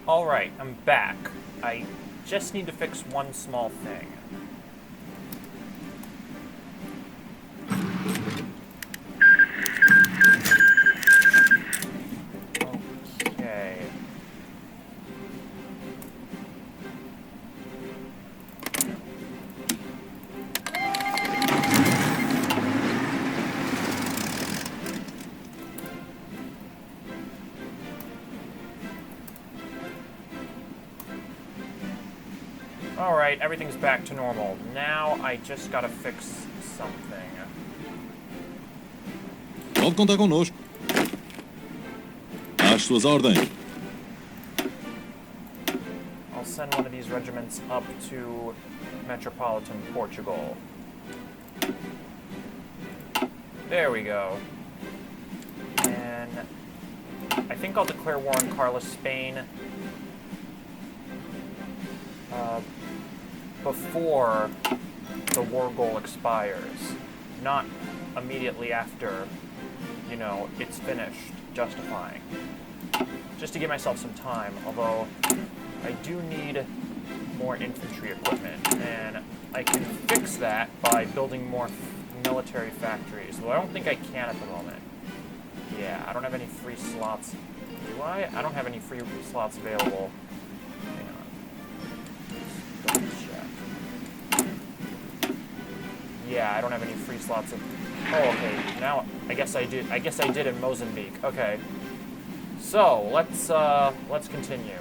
Alright, I'm back. I just need to fix one small thing. Okay. Alright, everything's back to normal. Now I just gotta fix something. Pode contar conosco. Às suas ordens. I'll send one of these regiments up to metropolitan Portugal. There we go. And I think I'll declare war on Carlos, Spain, before the war goal expires, not immediately after, you know, it's finished justifying. Just to give myself some time, although I do need more infantry equipment, and I can fix that by building more military factories, though I don't think I can at the moment. Yeah, I don't have any free slots. Do I? I don't have any free slots available. Hang on. Double check. Yeah, I don't have any free slots. Oh, okay. Now, I guess I did. I guess I did in Mozambique. Okay. So let's continue.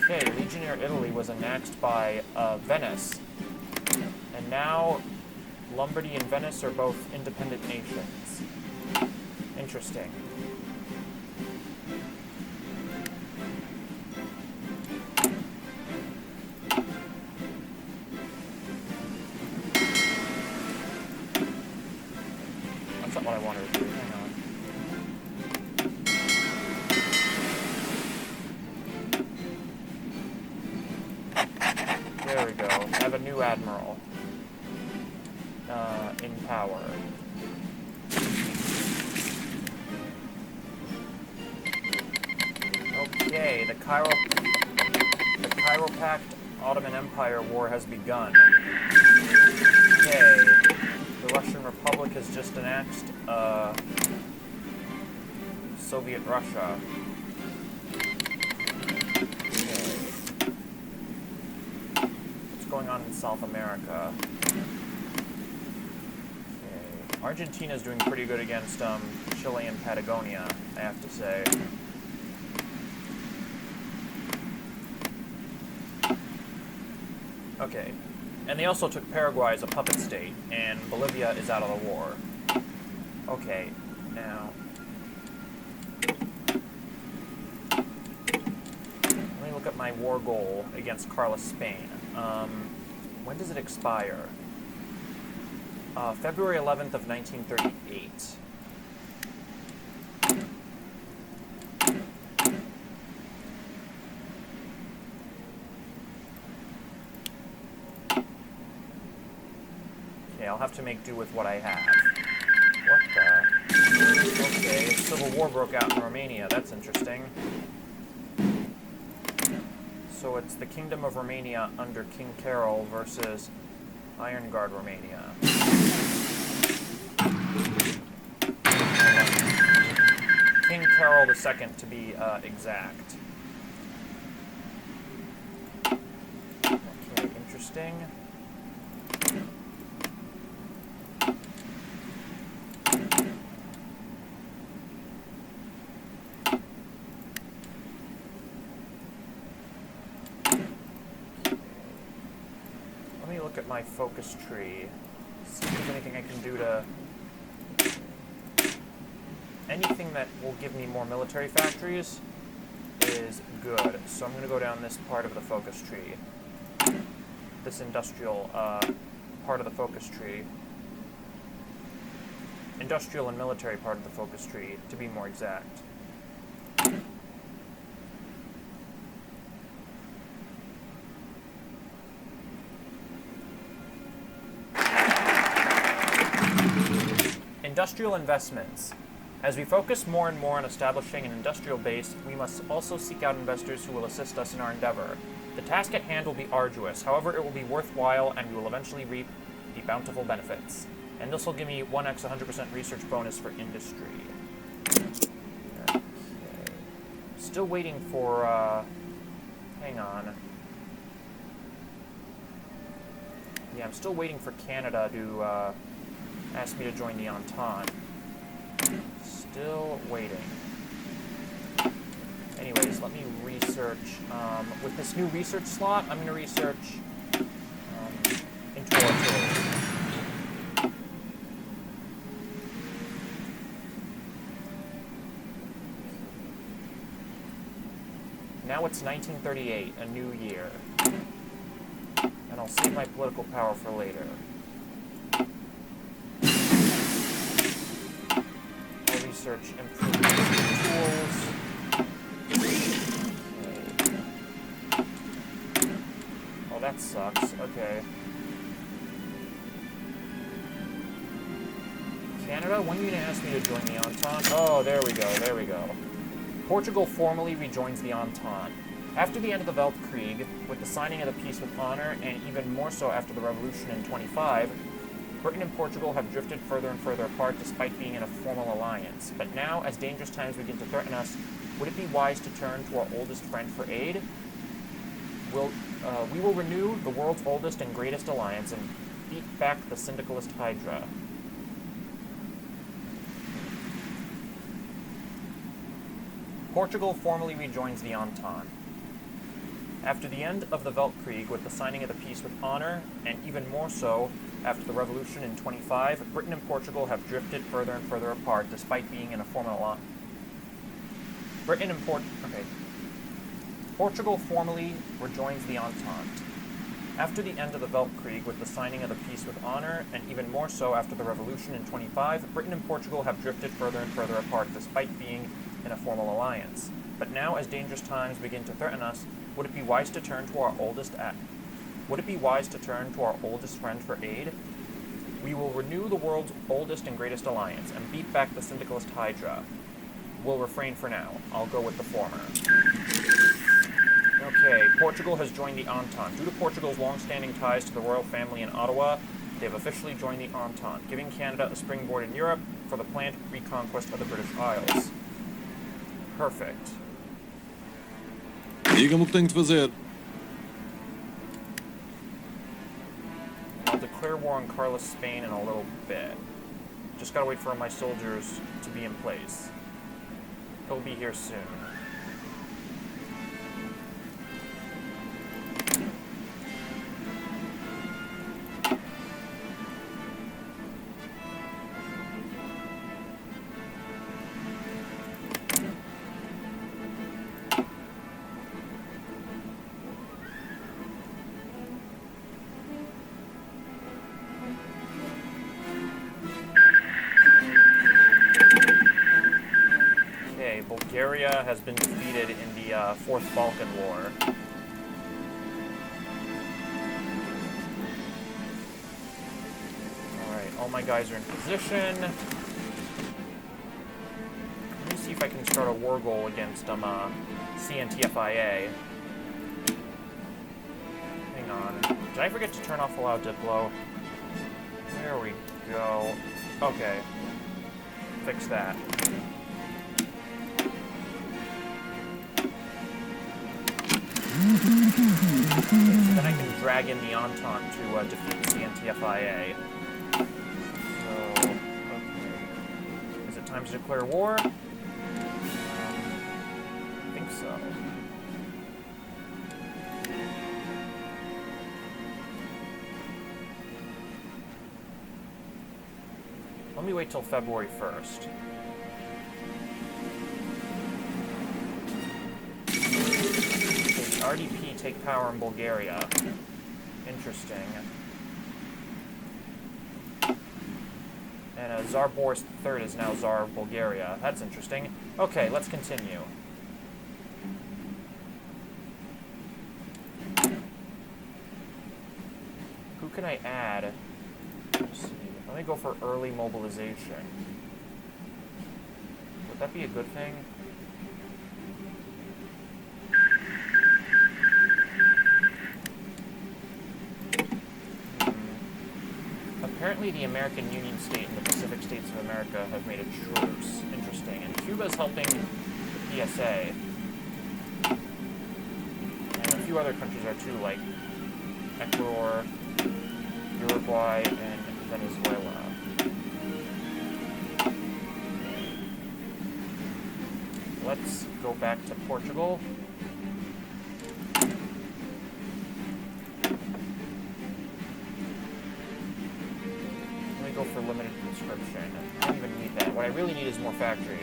Okay, Legionnaire Italy was annexed by Venice, and now Lombardy and Venice are both independent nations. Interesting. That's not what I wanted to do. Hang on. There we go. I have a new admiral in power. Okay, the Cairo Pact Ottoman Empire War has begun. Okay, the Russian Republic has just annexed Soviet Russia. Going on in South America. Okay. Argentina's doing pretty good against Chile and Patagonia, I have to say. Okay. And they also took Paraguay as a puppet state, and Bolivia is out of the war. Okay, now let me look at my war goal against Carlos, Spain. When does it expire? February 11th of 1938. Okay, I'll have to make do with what I have. What the? Okay, a civil war broke out in Romania. That's interesting. So it's the Kingdom of Romania under King Carol versus Iron Guard Romania. King Carol II, to be exact. Okay, interesting. Look at my focus tree, see if there's anything I can do to... Anything that will give me more military factories is good. So I'm going to go down this part of the focus tree. This industrial part of the focus tree. Industrial and military part of the focus tree, to be more exact. Industrial investments. As we focus more and more on establishing an industrial base, we must also seek out investors who will assist us in our endeavor. The task at hand will be arduous, however it will be worthwhile and we will eventually reap the bountiful benefits. And this will give me 1x 100% research bonus for industry. Okay. Still waiting for, hang on. Yeah, I'm still waiting for Canada to, ask me to join the Entente. Still waiting. Anyways, let me research. With this new research slot, I'm going to research into artillery. Now it's 1938, a new year. And I'll save my political power for later. I'll research improvement tools. Okay. Oh, that sucks. Okay. Canada, when are you going to ask me to join the Entente? Oh, there we go, there we go. Portugal formally rejoins the Entente. After the end of the Weltkrieg, with the signing of the peace with honor, and even more so after the revolution in 25, Britain and Portugal have drifted further and further apart despite being in a formal alliance. But now, as dangerous times begin to threaten us, would it be wise to turn to our oldest friend for aid? We will renew the world's oldest and greatest alliance and beat back the syndicalist Hydra. Portugal formally rejoins the Entente. After the end of the Weltkrieg, with the signing of the peace with honor, and even more so after the revolution in 25, Britain and Portugal have drifted further and further apart despite being in a formal alliance. Portugal formally rejoins the Entente. After the end of the Weltkrieg, with the signing of the peace with honor, and even more so after the revolution in 25, Britain and Portugal have drifted further and further apart despite being in a formal alliance. But now, as dangerous times begin to threaten us, would it be wise to turn to our oldest friend for aid? We will renew the world's oldest and greatest alliance and beat back the syndicalist Hydra. We'll refrain for now. I'll go with the former. Okay, Portugal has joined the Entente. Due to Portugal's long-standing ties to the royal family in Ottawa, they have officially joined the Entente, giving Canada a springboard in Europe for the planned reconquest of the British Isles. Perfect. Diga-me o que tenho de fazer. I'll declare war on Carlos, Spain in a little bit. Just gotta wait for my soldiers to be in place. They'll be here soon. Bulgaria has been defeated in the Fourth Balkan War. Alright, all my guys are in position. Let me see if I can start a war goal against CNT-FAI. Hang on. Did I forget to turn off Allow Diplo? There we go. Okay. Fix that. Then I can drag in the Entente to defeat CNT-FAI. So, okay. Is it time to declare war? I think so. Let me wait till February 1st. RDP take power in Bulgaria. Interesting. And Tsar Boris III is now Tsar of Bulgaria. That's interesting. Okay, let's continue. Who can I add? Let's see. Let me go for early mobilization. Would that be a good thing? Apparently the American Union State and the Pacific States of America have made a truce. Interesting. And Cuba's helping the PSA. And a few other countries are too, like Ecuador, Uruguay, and Venezuela. Let's go back to Portugal. Let me go for limited conscription. I don't even need that. What I really need is more factories.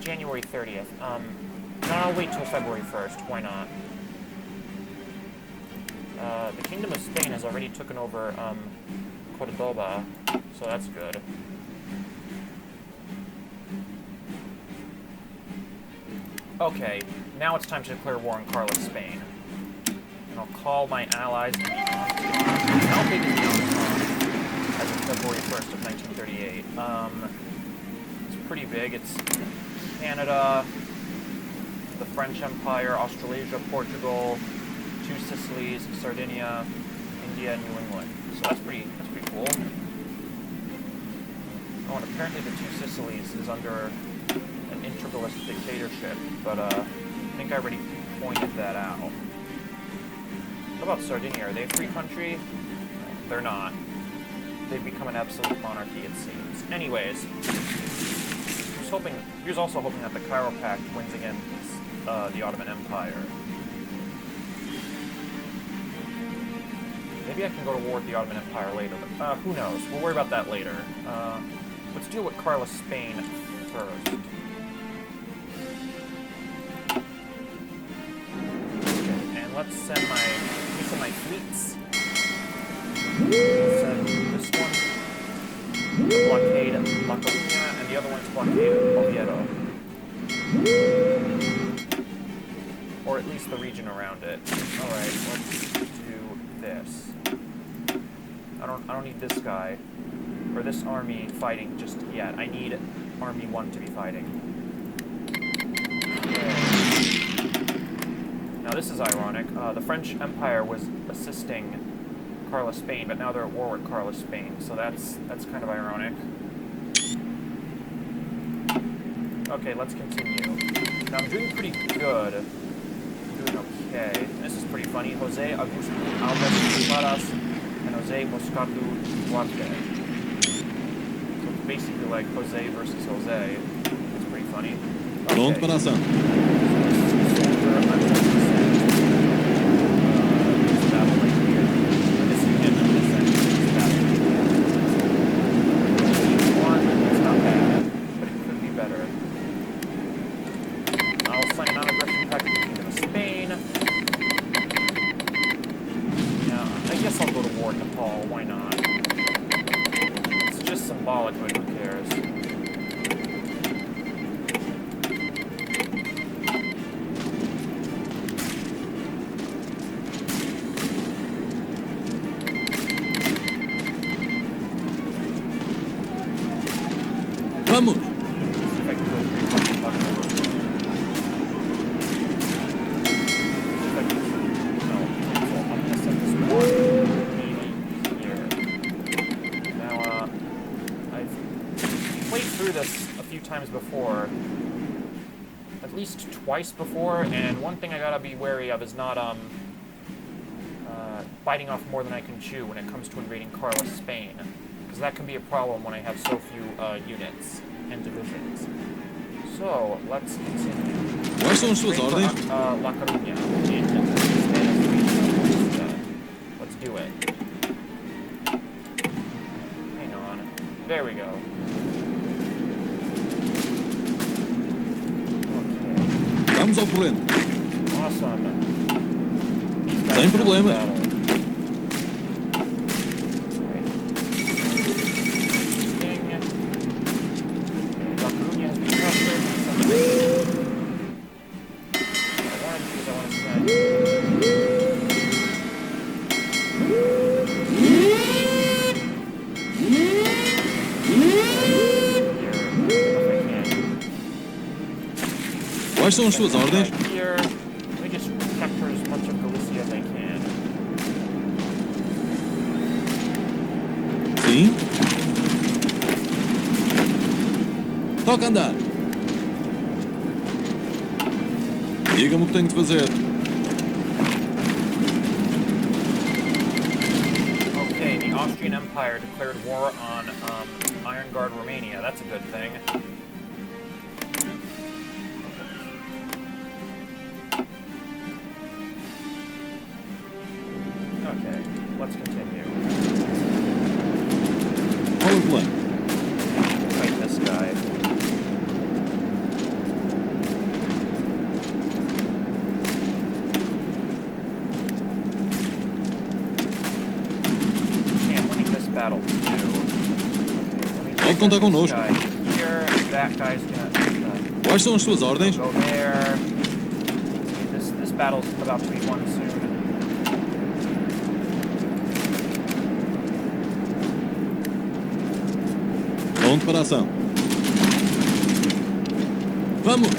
January 30th. No, I'll wait till February 1st. Why not? The Kingdom of Spain has already taken over Cordoba, so that's good. Okay, now it's time to declare war on Carlos Spain. And I'll call my allies. How big is the Entente as of February 1st of 1938? It's pretty big. It's Canada, the French Empire, Australasia, Portugal, two Sicilies, Sardinia, India, and New England. So that's pretty cool. Oh, and apparently the two Sicilies is under an integralist dictatorship, but I think I already pointed that out. How about Sardinia? Are they a free country? They're not. They've become an absolute monarchy, it seems. Anyways. He was also hoping that the Cairo Pact wins against the Ottoman Empire. Maybe I can go to war with the Ottoman Empire later, but who knows? We'll worry about that later. Let's deal with Carlos Spain first. Okay, and let's send my fleets. Let's send this one to blockade La Coruña, and the other one to blockade Oviedo. Or at least the region around it. Alright, let's do this. I don't need this guy, or this army fighting just yet. I need Army 1 to be fighting. Okay. Now this is ironic. The French Empire was assisting Carlos Spain, but now they're at war with Carlos Spain, so that's kind of ironic. Okay, let's continue. Now I'm doing pretty good. I'm doing okay. This is pretty funny. Jose Augusto Alves Paras and Jose Moscato Duarte. So it's basically like Jose versus Jose. It's pretty funny. Pronto para ação. Vamos! Times before, at least twice before, and one thing I gotta be wary of is not biting off more than I can chew when it comes to invading Carlos Spain, because that can be a problem when I have so few units and divisions. So let's continue. Quais são as suas ordens? La Coruña. Let's do it. Hang on. There we go. Vamos ao corrente. Awesome. Sem problema. Quais são as suas ordens? Here, let me just capture as much of Galicia as I can. Sim. Toca andar. Diga-me o que tenho de fazer. Okay, the Austrian Empire declared war on Iron Guard Romania. That's a good thing. Okay, let's continue. Qual o plano? Fight this guy. Okay, I'm winning this battle too. Pode contar conosco. Guy here, that guy's gonna Quais são as suas ordens? go there. This battle's about to be won soon. Pronto para a ação. Vamos!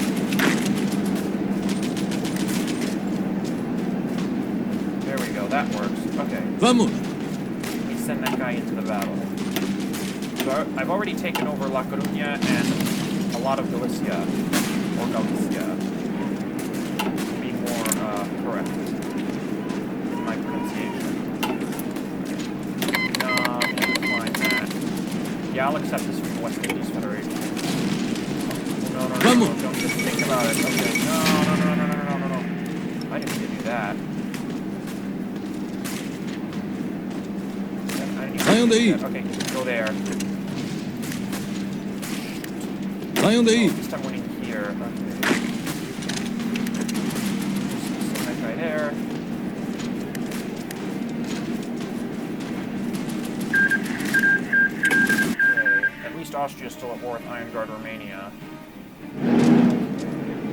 There we go, that works. Okay, Vamos! we send that guy into the battle. So I've already taken over La Coruña and a lot of Galicia, or Galicia, to be more correct in my pronunciation. No, I'm gonna decline that. Yeah, I'll accept this from the West Indies Federation. No, Vamos. don't just think about it. Okay, no. I didn't need to do that. Saiam daí! Okay, go there. Saiam daí! At least I'm winning here. Okay. Just send that guy there. Okay. At least Austria's still at war with Iron Guard Romania. Okay,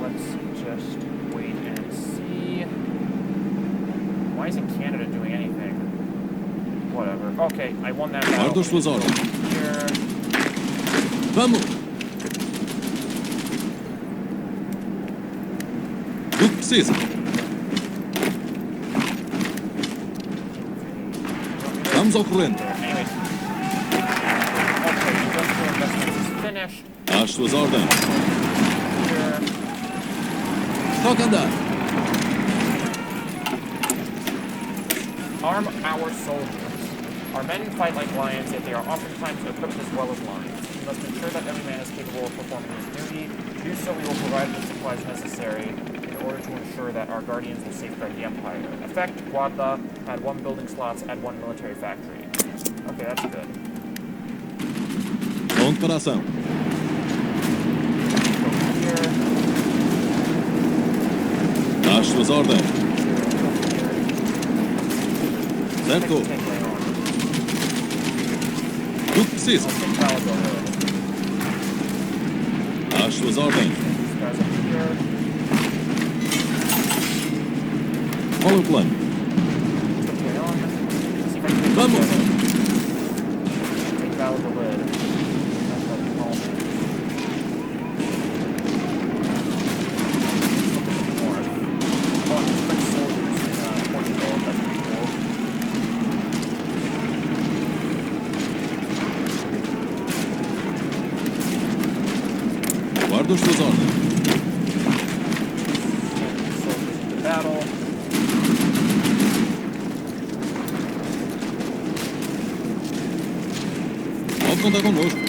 let's just wait and see. Why isn't Canada doing anything? Whatever. Okay, I won that battle. Guarda as suas ordens. Here. Vamos! O que precisa? Vamos ao corrente. Anyways. Okay, industrial investments is finished. Às suas ordens. Here. Toca andar. Arm our soldiers. Our men fight like lions, yet they are oftentimes equipped as well as lions. We must ensure that every man is capable of performing his duty. To do so, we will provide the supplies necessary in order to ensure that our guardians will safeguard the Empire. Effect, Guadla, add 1 building slots, add 1 military factory. Okay, that's good. Pronto para a ação. Go here. Às suas ordens. Go here. Certo. Take Leon. O que precisa? I'll take Valladolid. Às suas ordens. These guys up here. Qual é o plano? Take Leon. See if I can take Vamos! Valladolid. Take Valladolid. That's what they call me. North. Oh, and there's French soldiers in Portugal. That's pretty cool. Guarda as suas ordens. Send soldiers into battle. Pode contar conosco.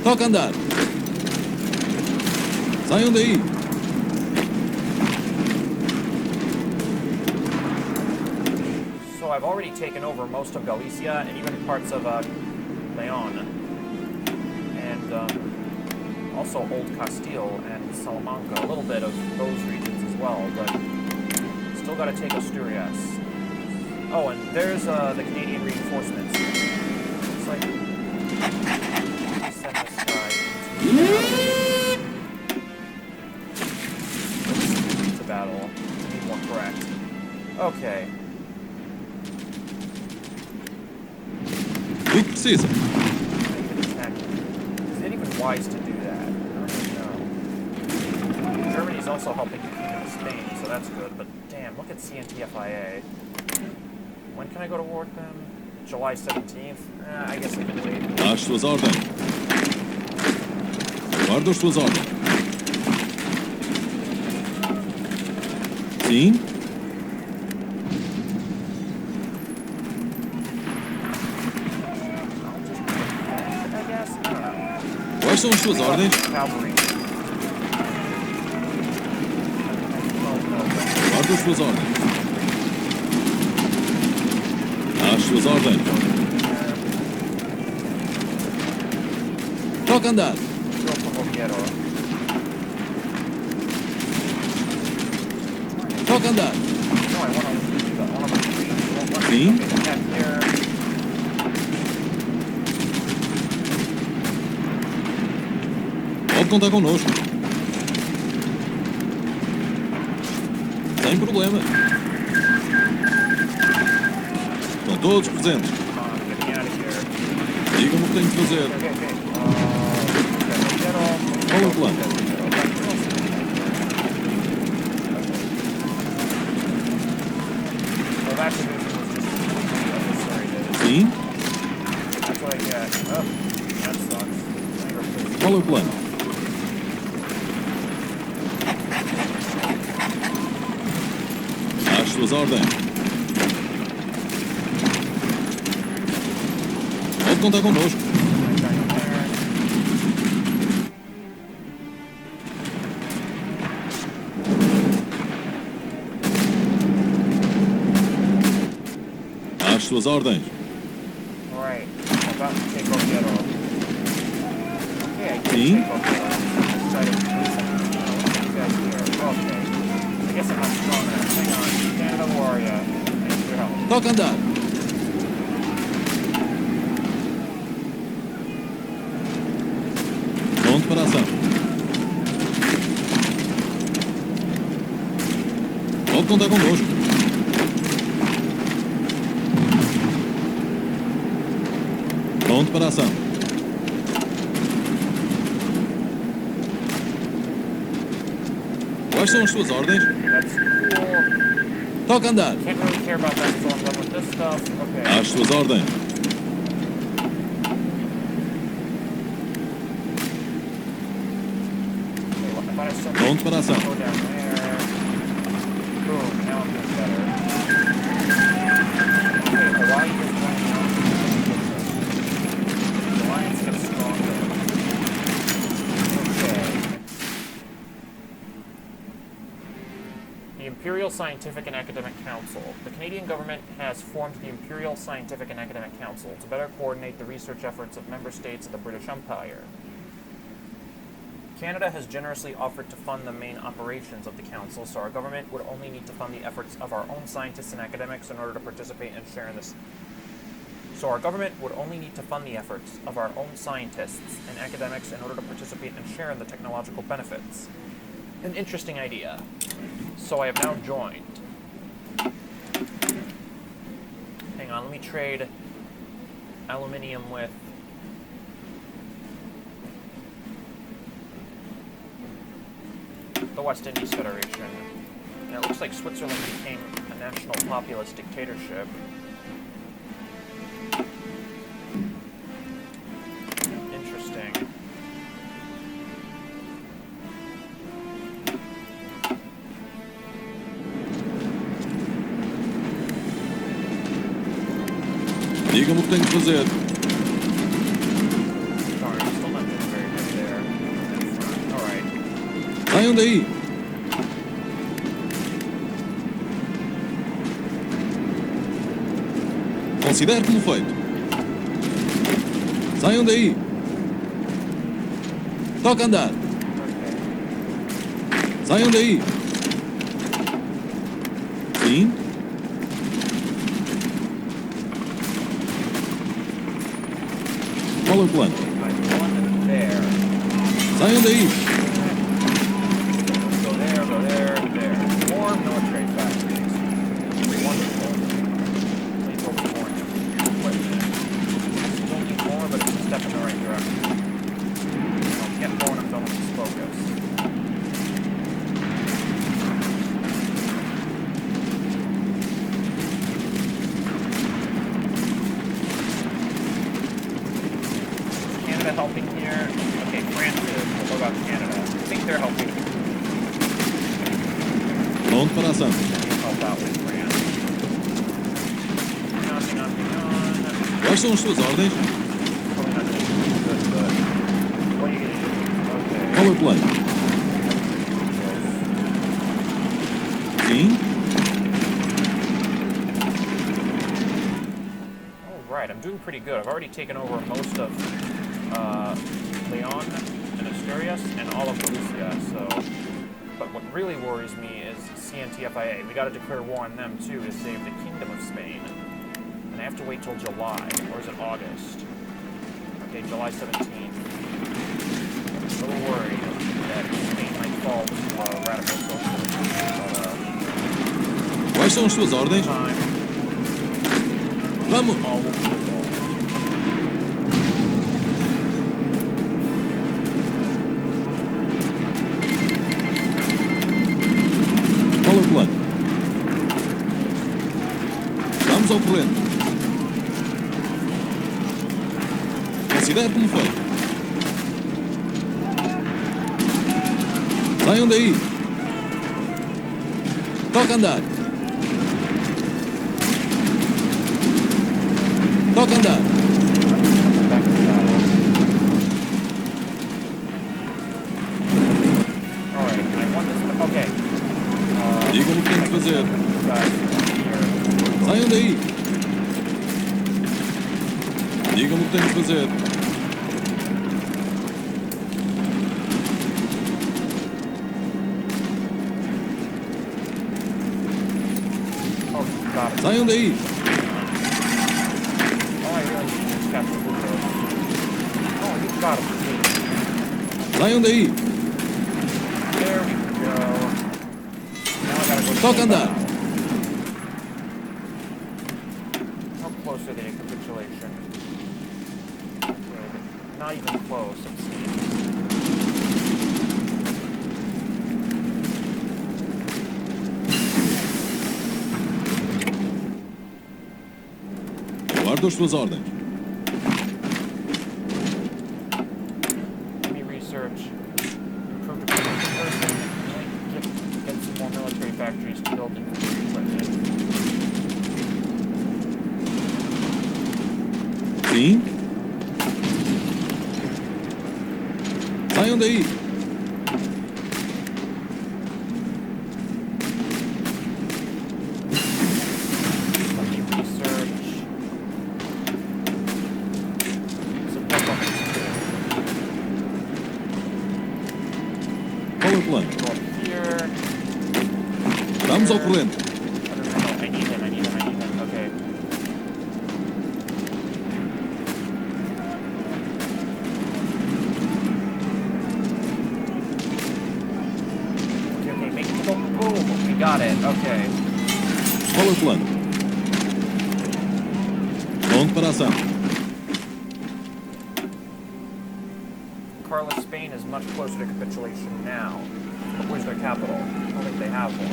Toca andar. Saiam daí. So I've already taken over most of Galicia and even parts of Leon. And also Old Castile and Salamanca, a little bit of those regions as well, but still gotta take Asturias. Oh, and there's the Canadian reinforcements. It's like send this guy into battle. To be more correct. Okay. Тут precisa. Is it even wise to do that? I don't even know. Germany's also helping the Kingdom of Spain, so that's good. But damn, look at CNT-FAI. When can I go to war with them? July 17th? I guess I can wait. Às suas ordens. Guardo as suas ordens. Sim? I guess. I don't know. Quais são as suas ordens? Cavalry. Guardo as suas ordens. Às suas ordens. Toca andar. Toca andar. Sim? Pode contar conosco. Sem problema. Estão todos presentes. Diga-me o que tenho de fazer. Qual é o plano? Sim? Qual é o plano? Às suas ordens. Pode contar conosco. Às suas ordens. Alright, I'm about to take Oviedo. Okay, I can Sim? take Oviedo. Okay. I guess I'm not strong enough. Hang on. Canada Warrior. Thanks for your help. Toca andar. Pronto para a ação. Pode contar conosco. Pronto para a ação. Quais são as suas ordens? That's cool. Toca andar. Can't really care about that, so I'm done with this stuff. Okay. Às suas ordens. Okay, well, I thought I still Pronto para a ação. go down there. Boom, now I'm doing better. Okay, Hawaii is going down. The alliance gets stronger. Okay. The Imperial Scientific and Academic Council. The Canadian government has formed the Imperial Scientific and Academic Council to better coordinate the research efforts of member states of the British Empire. Canada has generously offered to fund the main operations of the Council, so our government would only need to fund the efforts of our own scientists and academics in order to participate and share in this. So our government would only need to fund the efforts of our own scientists and academics in order to participate and share in the technological benefits. An interesting idea. So I have now joined. Hang on, let me trade aluminium with the West Indies Federation. And it looks like Switzerland became a national populist dictatorship. Interesting. Diga-me o que tenho de fazer. Sorry, I'm still not doing very good there. Alright. Saiam daí. Considere como feito. Saiam daí. Toca andar. Okay. Saiam daí. Sim. Qual é o plano? One there. Saiam daí. Go there. More military factories. Wonderful. Lethal warning. Equipment. Still need more, but it's a step in the right direction. I'll get more and I'm with this focus. Canada helping here? Okay, France is. What about Canada? I think they're helping. Pronto para a ação. Help out with France. Hang on. Quais são as suas ordens? Probably not doing good, but what are you gonna do? Okay. Qual é o plano? Sim. Alright, I'm doing pretty good. I've already taken over most of Leon and Asturias and all of Galicia, so... But what really worries me is CNT-FAI. We gotta declare war on them, too, to save the Kingdom of Spain. And I have to wait till July, or is it August? Okay, July 17th. I'm a little worried that Spain might fall to radical socialism, but, Quais são as suas ordens? time, Vamos. all will be resolved. Qual é o plano? Vamos ao corrente. Considere como foi. Saiam daí. Toca andar. Toca andar. Back to battle. Alright, I want this. Okay. Digam-me o que tem que fazer. Here. Saiam daí. Digam-me o que tem que fazer. Oh, got it. Saiam daí. Oh, I really need to capture Bucharest. Oh, you got it. Saiam daí. There we go. Now I gotta go to Toca andar. How close are they to capitulation? Okay, not even close, it seems. Guarda as suas ordens. Let me research. Improve the person. Get some more military factories to build infantry equipment. Sim. Saiam daí. Let me research. Support weapons too. Qual é o plano? Go up here. Vamos ao Here. corrente. I need him. Okay. Okay, make it go boom. We got it. Okay. Qual é o plano? Pronto para a ação. Carla, Spain is much closer to capitulation now. But where's their capital? I don't think they have one.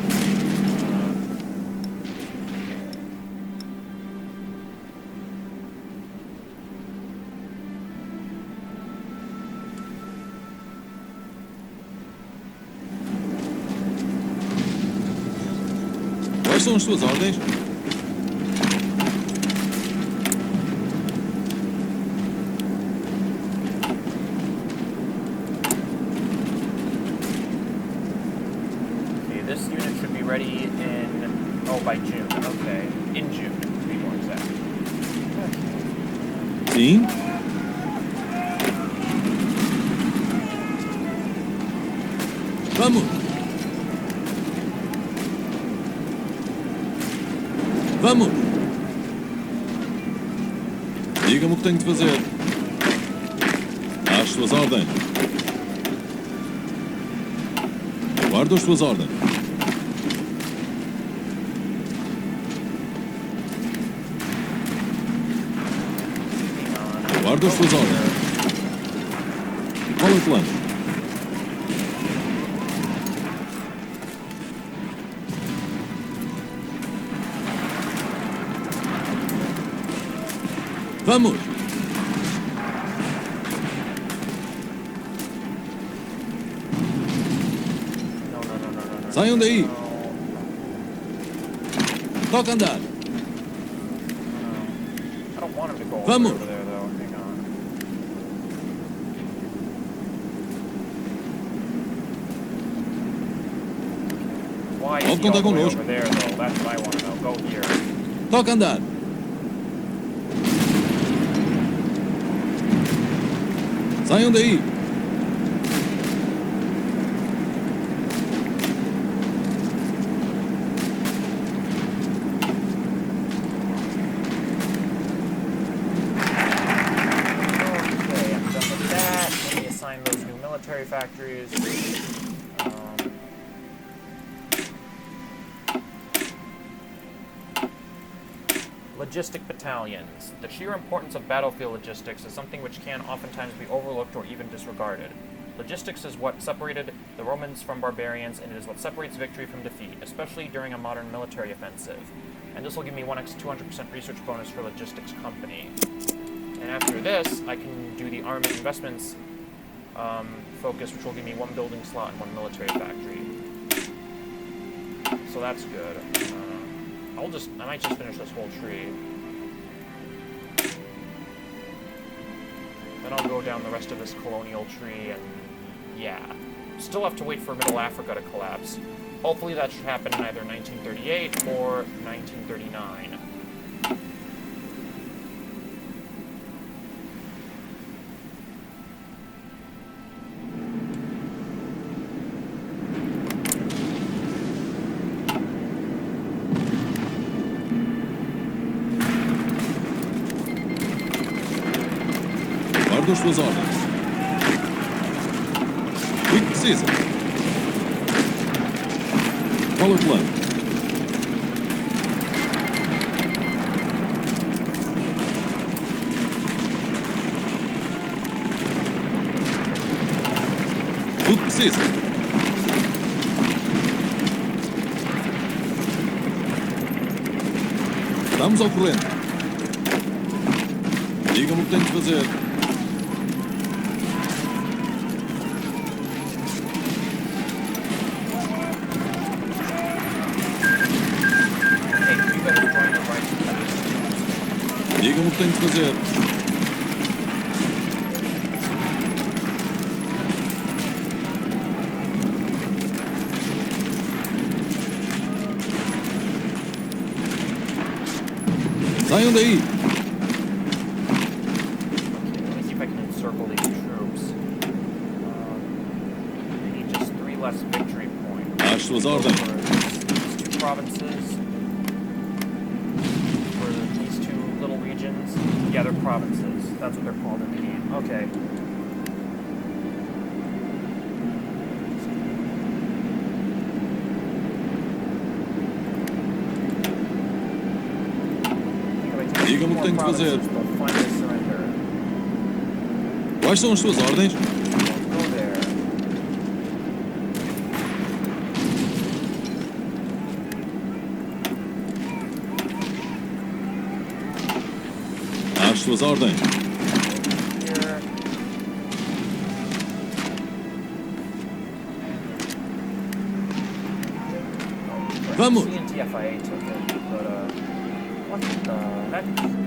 Quais são as suas ordens? Okay, this unit should be ready in, by June. Okay, in June, to be more exact. Sim. Vamos. Vamos! Diga-me o que tenho de fazer. Às suas ordens. Guardo as suas ordens. Guardo as suas ordens. Qual é o plano? Vamos! No. Saiam daí! No. Toca andar! I don't want him to go all the way Vamos. over there, though. Hang on. Why is Pode he all contar the way conosco. over there, though? That's what I want to know. Go here. Toca andar! Saiam daí! Okay, I'm done with that. Let me assign those new military factories. Logistic battalions. The sheer importance of battlefield logistics is something which can oftentimes be overlooked or even disregarded. Logistics is what separated the Romans from barbarians, and it is what separates victory from defeat, especially during a modern military offensive. And this will give me 1x 200% research bonus for logistics company. And after this, I can do the armament investments focus, which will give me 1 building slot and 1 military factory. So that's good. I might just finish this whole tree. Then I'll go down the rest of this colonial tree and yeah. Still have to wait for Middle Africa to collapse. Hopefully that should happen in either 1938 or 1939. Guardo as suas ordens. O que precisa? Qual é o plano? O que precisa? Estamos ao corrente. Diga-me o que tenho de fazer. Diga-me o que tenho de fazer. Saiam daí! Let me see if I can encircle these troops. I need just 3 less victory points. Às suas ordens. These 2 provinces. For these 2 little regions. Yeah, they're provinces. That's what they're called in the game. Okay. Diga-me o que tenho de fazer. Quais são as suas ordens? Às suas ordens. Vamos! CNT-FAI took it, but what the heck?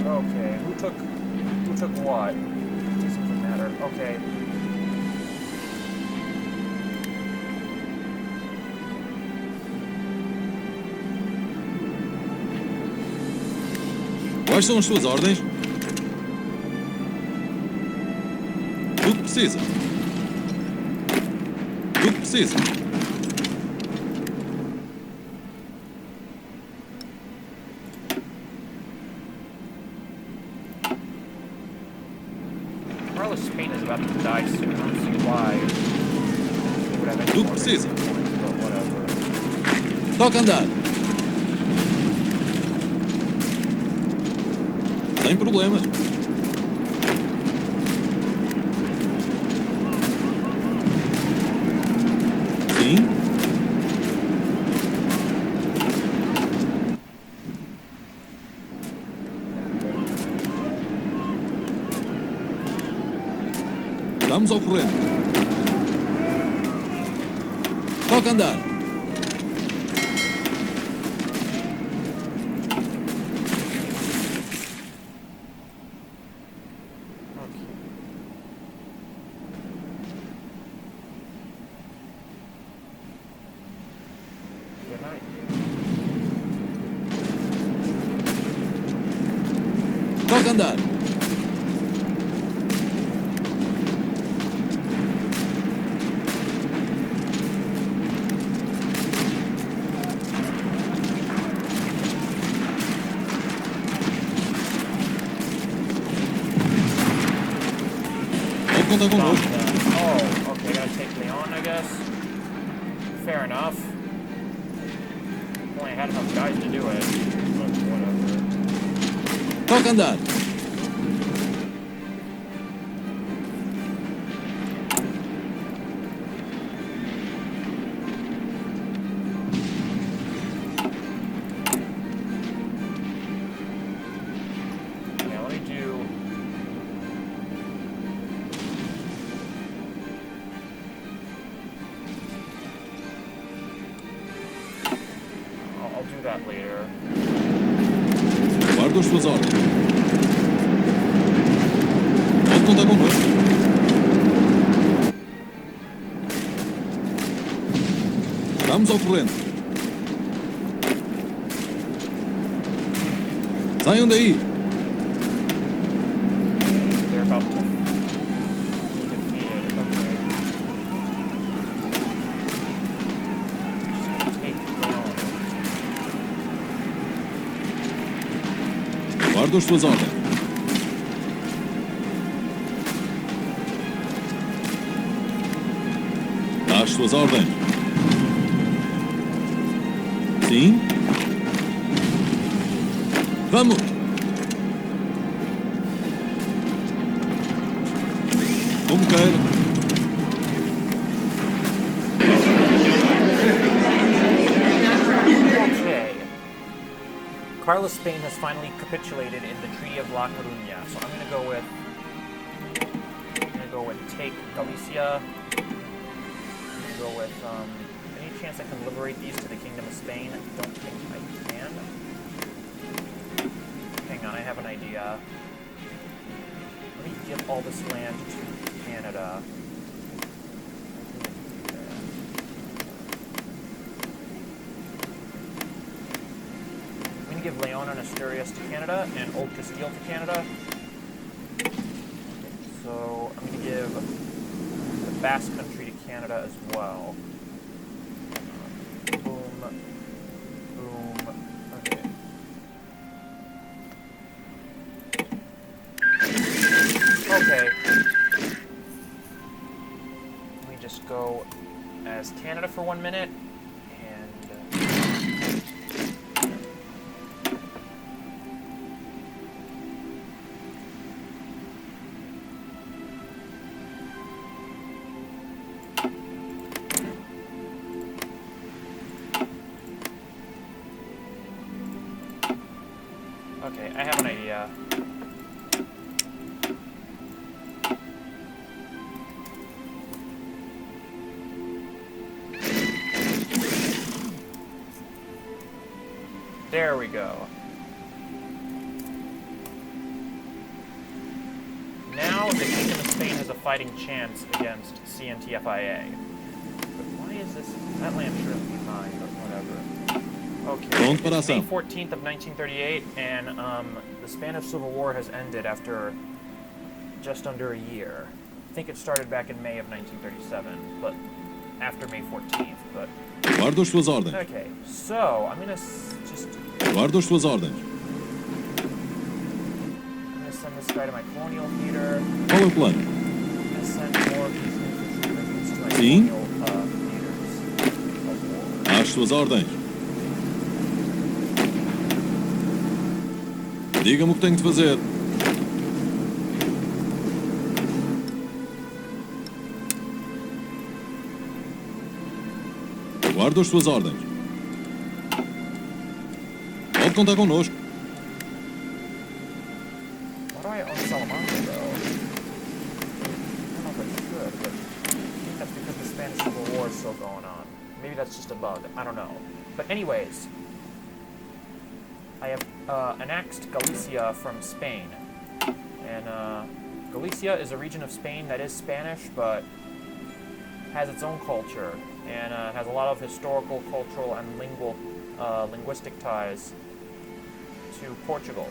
Okay, who took what? It doesn't matter. Okay. Quais são as suas ordens? O que precisa? O que precisa? about to die soon. I don't see why. He would have any Tudo more precisa. points, but whatever. Toca andar. Sem problemas. Sim. Estamos ao corrente. Toca andar. Good night. Toca andar. Pode contar Stop connosco. that. Oh, okay, gotta take Leon, I guess. Fair enough. Only had enough guys to do it, but whatever. Toca andar. Yeah, let me do. I'll do that later. Guarda as suas ordens. Pode contar connosco. Estamos ao corrente. Saiam daí. They're about to be defeated. Okay. Just gonna take Leon. Guarda as suas ordens. Dá as suas ordens. Sim. Vamos. Como queira. Okay. Carlos Spain has finally capitulated in the Treaty of La Coruña, so I'm gonna go with take Galicia. I'm gonna go with any chance I can liberate these to the Kingdom of Spain? I don't think I can. Hang on, I have an idea. Let me give all this land to Canada. I'm going to give Leon and Asturias to Canada and Old Castile to Canada. So I'm going to give the Basque Country to Canada as well. Boom. Boom. Okay. Okay. Let me just go as Canada for 1 minute. And okay, I have an idea. There we go. Now the Kingdom of Spain has a fighting chance against CNT-FAI. But why is this? That land shouldn't be mine, but whatever. Okay, Pronto para it's May ação. 14th of 1938, and the Spanish Civil War has ended after just under a year. I think it started back in May of 1937, but after May 14th. But Guarda as suas ordens. okay, so I'm gonna just. Guarda as suas ordens. I'm gonna send this guy to my colonial theater. Qual é o plano? I'm gonna of these infantrymen to Sim. leaders of war. Às suas ordens. Diga-me o que tenho de fazer. Guardo as suas ordens. Pode contar connosco. Why do I own Salamanca, though? I don't know if I should, but I think that's because the Spanish Civil War is still going on. Maybe that's just a bug. I don't know. But anyways, I have annexed Galicia from Spain. And Galicia is a region of Spain that is Spanish, but has its own culture, and has a lot of historical, cultural, and linguistic ties to Portugal.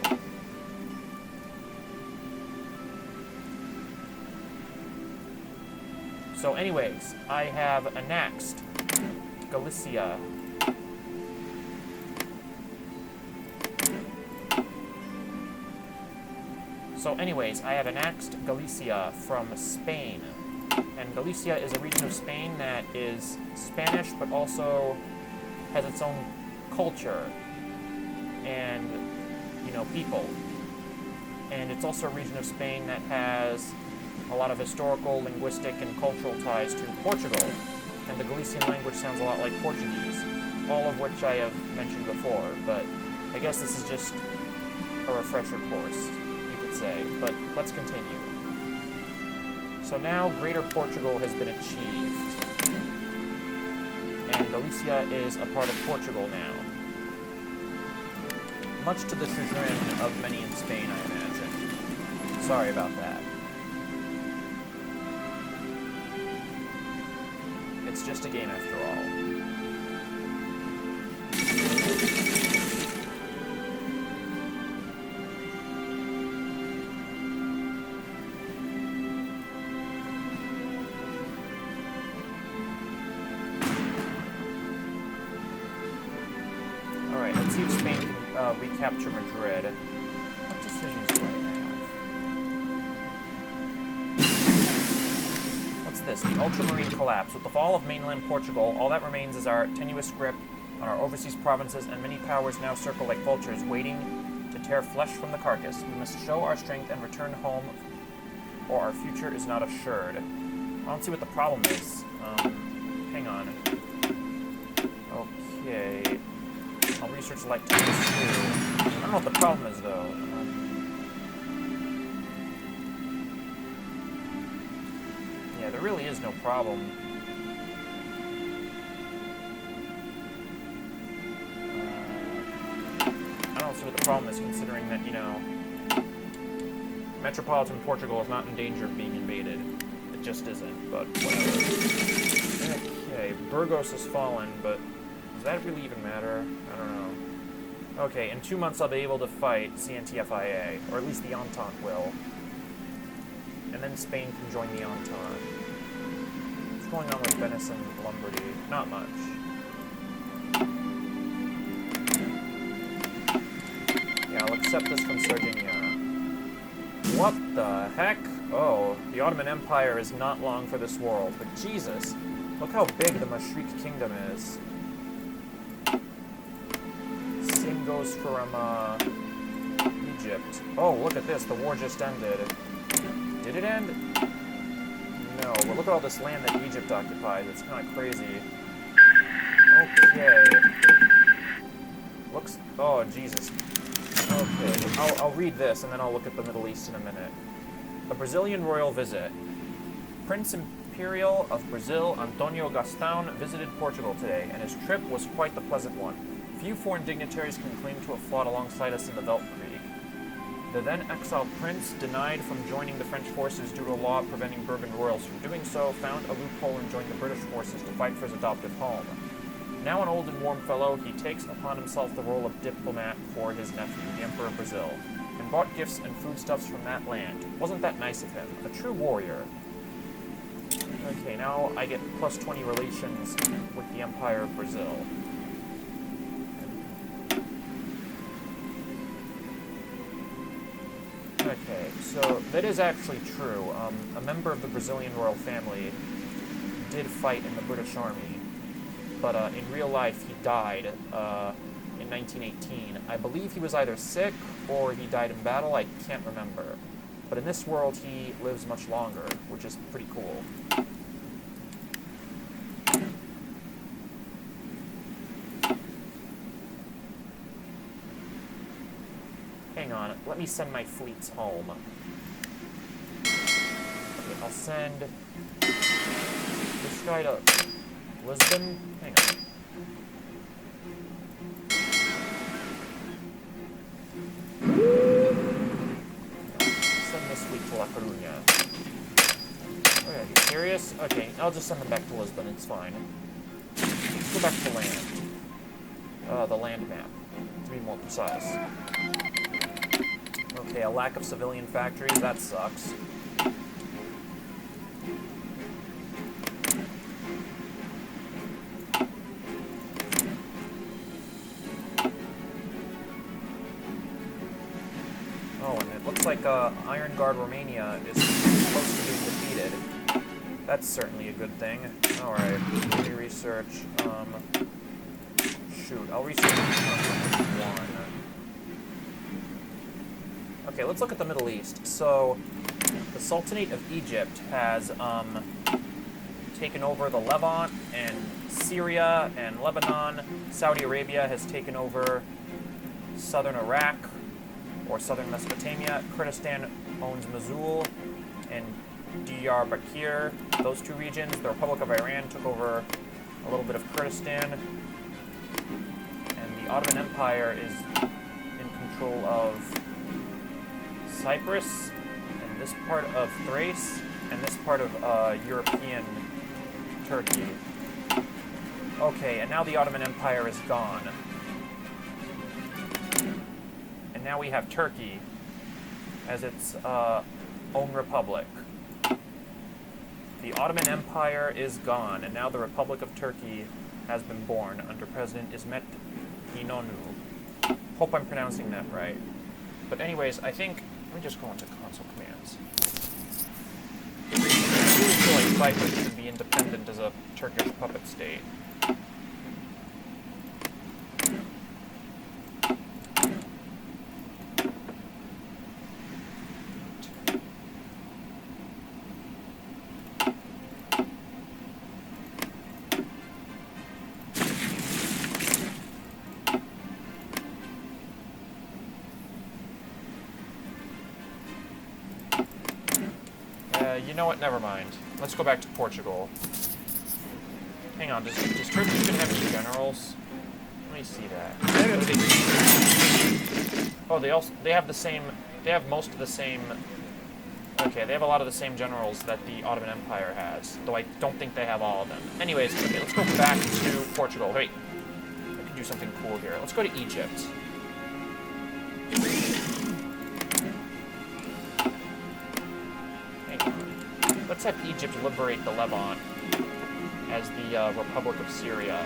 So anyways, I have annexed Galicia. From Spain. And Galicia is a region of Spain that is Spanish, but also has its own culture and, people. And it's also a region of Spain that has a lot of historical, linguistic, and cultural ties to Portugal. And the Galician language sounds a lot like Portuguese, all of which I have mentioned before, but I guess this is just a refresher course, you could say. But let's continue. So now Greater Portugal has been achieved, and Galicia is a part of Portugal now. Much to the chagrin of many in Spain, I imagine. Sorry about that. It's just a game after all. Alright, let's see if Spain can recapture Madrid. What decisions do I have? What's this? The ultramarine collapse. With the fall of mainland Portugal, all that remains is our tenuous grip on our overseas provinces, and many powers now circle like vultures, waiting to tear flesh from the carcass. We must show our strength and return home, or our future is not assured. I don't see what the problem is. Hang on. Okay. I'll research lactates too. I don't know what the problem is, though. Yeah, there really is no problem. I don't see what the problem is, considering that, metropolitan Portugal is not in danger of being invaded. It just isn't, but whatever. Okay, Burgos has fallen, but does that really even matter? I don't know. Okay, in 2 months I'll be able to fight CNT-FAI, or at least the Entente will. And then Spain can join the Entente. What's going on with Venice and Lombardy? Not much. Yeah, I'll accept this from Sardinia. What the heck? Oh, the Ottoman Empire is not long for this world, but Jesus, look how big the Mashriq Kingdom is. Same goes from, Egypt. Oh, look at this, the war just ended. Did it end? No, but look at all this land that Egypt occupies. It's kind of crazy. Okay. Looks... Oh, Jesus. Okay, I'll read this, and then I'll look at the Middle East in a minute. A Brazilian royal visit. Prince Imperial of Brazil, Antonio Gastão, visited Portugal today, and his trip was quite the pleasant one. Few foreign dignitaries can claim to have fought alongside us in the Weltkrieg. The then exiled prince, denied from joining the French forces due to a law preventing Bourbon royals from doing so, found a loophole and joined the British forces to fight for his adoptive home. Now an old and warm fellow, he takes upon himself the role of diplomat for his nephew, the Emperor of Brazil, and bought gifts and foodstuffs from that land. Wasn't that nice of him? A true warrior. Okay, now I get plus 20 relations with the Empire of Brazil. Okay, so that is actually true. A member of the Brazilian royal family did fight in the British Army, but in real life he died in 1918. I believe he was either sick or he died in battle. I can't remember. But in this world, he lives much longer, which is pretty cool. Hang on, let me send my fleets home. Okay, I'll send this guy to Lisbon. Hang on. Send this fleet to La Coruña. Okay, are you serious? Okay, I'll just send them back to Lisbon, it's fine. Let's go back to land. The land map, to be more precise. Okay, a lack of civilian factories, that sucks. Oh, and it looks like Iron Guard Romania is close to being defeated. That's certainly a good thing. Alright, let me research. Shoot, I'll research one. Okay, let's look at the Middle East. So, the Sultanate of Egypt has taken over the Levant and Syria and Lebanon. Saudi Arabia has taken over southern Iraq or southern Mesopotamia. Kurdistan owns Mosul and Diyarbakir, those two regions. The Republic of Iran took over a little bit of Kurdistan. And the Ottoman Empire is in control of Cyprus, and this part of Thrace, and this part of European Turkey. Okay, and now the Ottoman Empire is gone. And now we have Turkey as its own republic. The Ottoman Empire is gone, and now the Republic of Turkey has been born under President İsmet İnönü. Hope I'm pronouncing that right. But anyways, I think... Let me just go into console commands. I really feel like Cyprus should be independent as a Turkish puppet state. You know what? Never mind. Let's go back to Portugal. Hang on. Does Turkey even have any generals? Let me see that. Oh, they have the same. They have most of the same. Okay, they have a lot of the same generals that the Ottoman Empire has, though I don't think they have all of them. Anyways, okay, let's go back to Portugal. Wait, I can do something cool here. Let's go to Egypt. Let's have Egypt liberate the Levant as the Republic of Syria.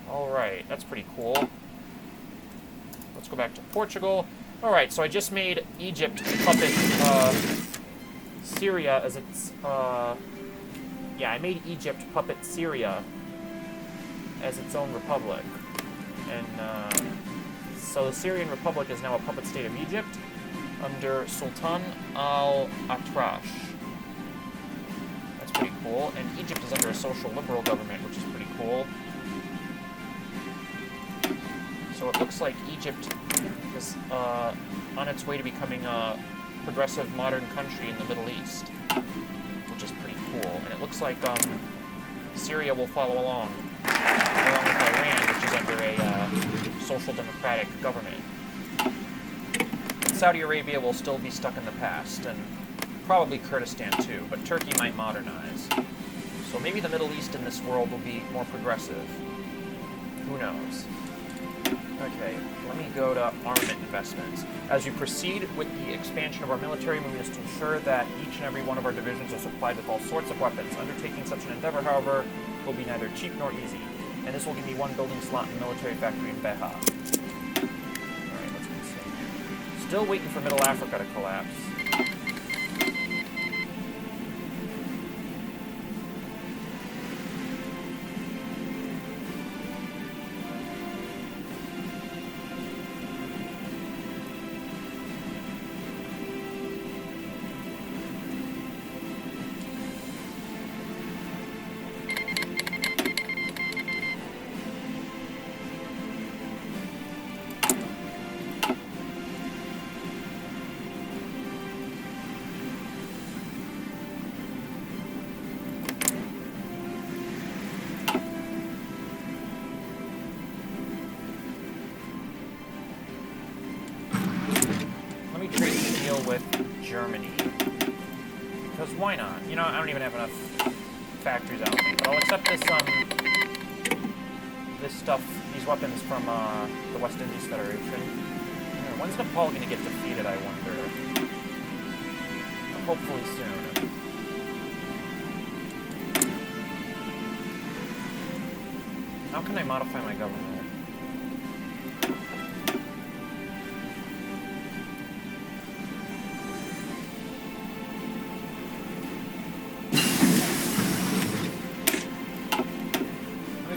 Alright, that's pretty cool. Let's go back to Portugal. Alright, so I just made Egypt puppet Syria as its... yeah, I made Egypt puppet Syria as its own republic. And so the Syrian Republic is now a puppet state of Egypt under Sultan al-Atrash. That's pretty cool. And Egypt is under a social liberal government, which is pretty cool. So it looks like Egypt is on its way to becoming a progressive modern country in the Middle East, which is pretty cool. And it looks like Syria will follow along with Iran, which is under a social democratic government. Saudi Arabia will still be stuck in the past, and probably Kurdistan too, but Turkey might modernize. So maybe the Middle East in this world will be more progressive. Who knows? Okay, let me go to armament investments. As we proceed with the expansion of our military, we must ensure that each and every one of our divisions are supplied with all sorts of weapons. Undertaking such an endeavor, however, will be neither cheap nor easy, and this will give me one building slot in the military factory in Beja. Alright, let's continue. Still waiting for Middle Africa to collapse. With Germany, because why not? You know, I don't even have enough factories, I don't think, but I'll accept this stuff, these weapons from the West Indies Federation. When's Nepal going to get defeated, I wonder? Hopefully soon. How can I modify my government?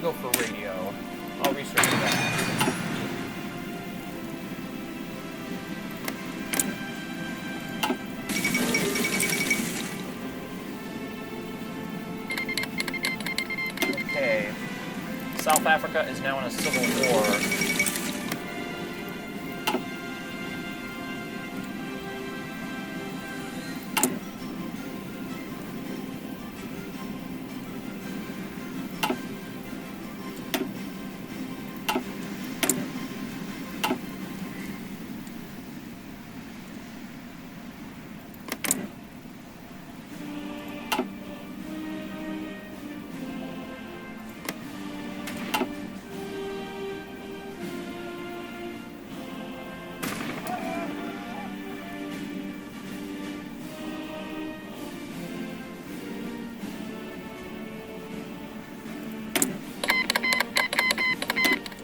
Go for radio. I'll research that. Okay. South Africa is now in a civil war.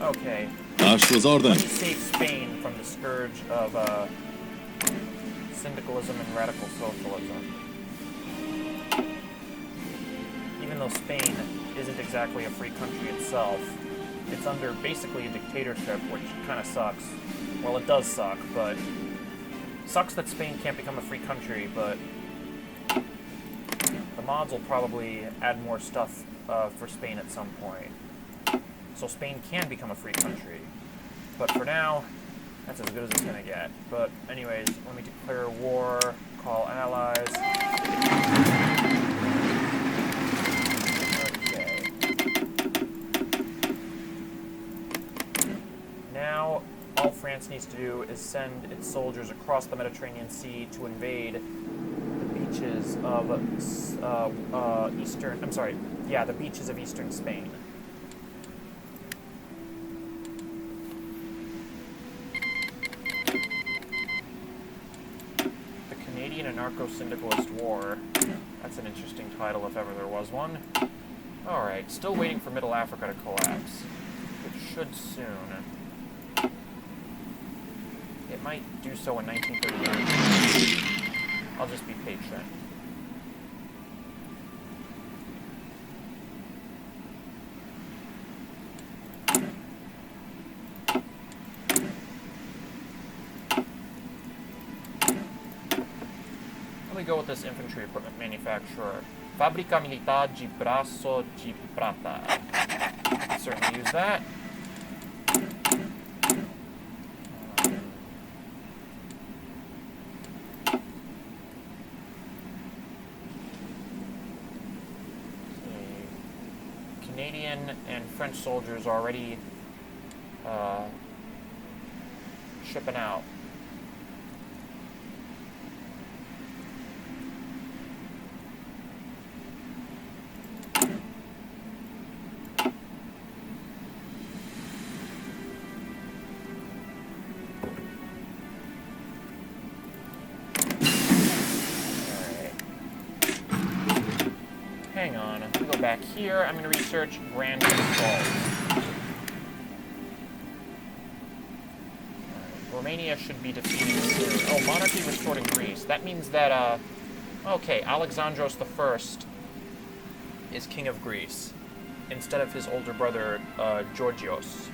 Okay. Let me save Spain from the scourge of syndicalism and radical socialism. Even though Spain isn't exactly a free country itself, it's under basically a dictatorship, which kind of sucks. Well, it does suck, but sucks that Spain can't become a free country, but the mods will probably add more stuff for Spain at some point. So Spain can become a free country. But for now, that's as good as it's going to get. But anyways, let me declare war, call allies. Okay. Now, all France needs to do is send its soldiers across the Mediterranean Sea to invade the beaches of the beaches of eastern Spain. Anarcho-syndicalist war. That's an interesting title if ever there was one. Alright, still waiting for Middle Africa to collapse. It should soon. It might do so in 1939. I'll just be patient. Go with this infantry equipment manufacturer. Fábrica Militar de Braço de Prata. I can certainly use that. Canadian and French soldiers are already shipping out. back here, I'm going to research Grand Falls. Romania should be defeated soon. Oh, monarchy restored in Greece. That means that, okay, Alexandros I is king of Greece, instead of his older brother, Georgios.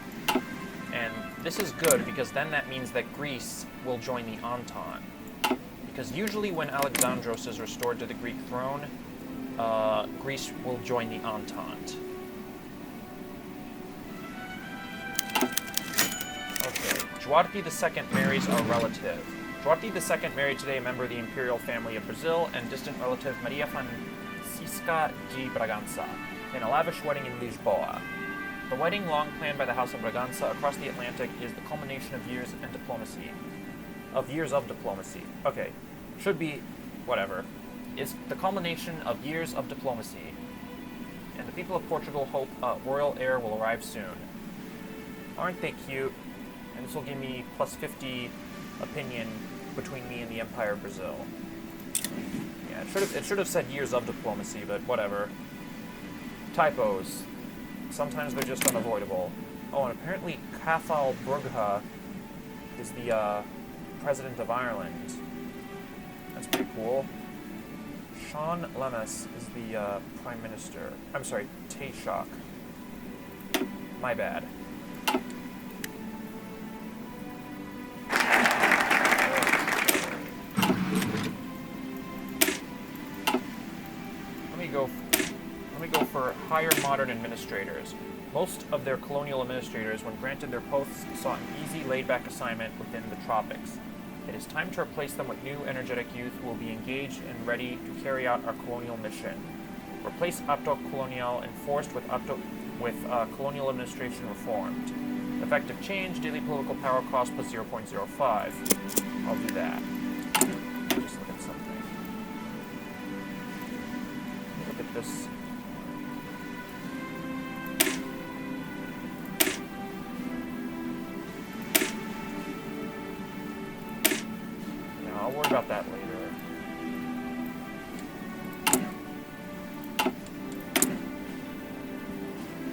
And this is good, because then that means that Greece will join the Entente. Because usually when Alexandros is restored to the Greek throne, Greece will join the Entente. Okay, Duarte II marries our relative. Duarte II married today a member of the imperial family of Brazil and distant relative Maria Francisca de Bragança in a lavish wedding in Lisboa. The wedding, long planned by the House of Bragança across the Atlantic, is the culmination of years of diplomacy. Okay, should be whatever. Is the culmination of years of diplomacy, and the people of Portugal hope a royal heir will arrive soon. Aren't they cute? And this will give me plus 50 opinion between me and the Empire of Brazil. Yeah, it should have said years of diplomacy, but whatever. Typos. Sometimes they're just unavoidable. Oh, and apparently Cathal Brugha is the president of Ireland. That's pretty cool. Sean Lemus is the prime minister. I'm sorry, Taoiseach. My bad. Let me go for higher modern administrators. Most of their colonial administrators, when granted their posts, sought an easy, laid-back assignment within the tropics. It is time to replace them with new, energetic youth who will be engaged and ready to carry out our colonial mission. Replace Apto Colonial enforced with colonial administration reformed. Effective change, daily political power cost plus 0.05. I'll do that. Let me just look at something. Look at this. I'll worry about that later.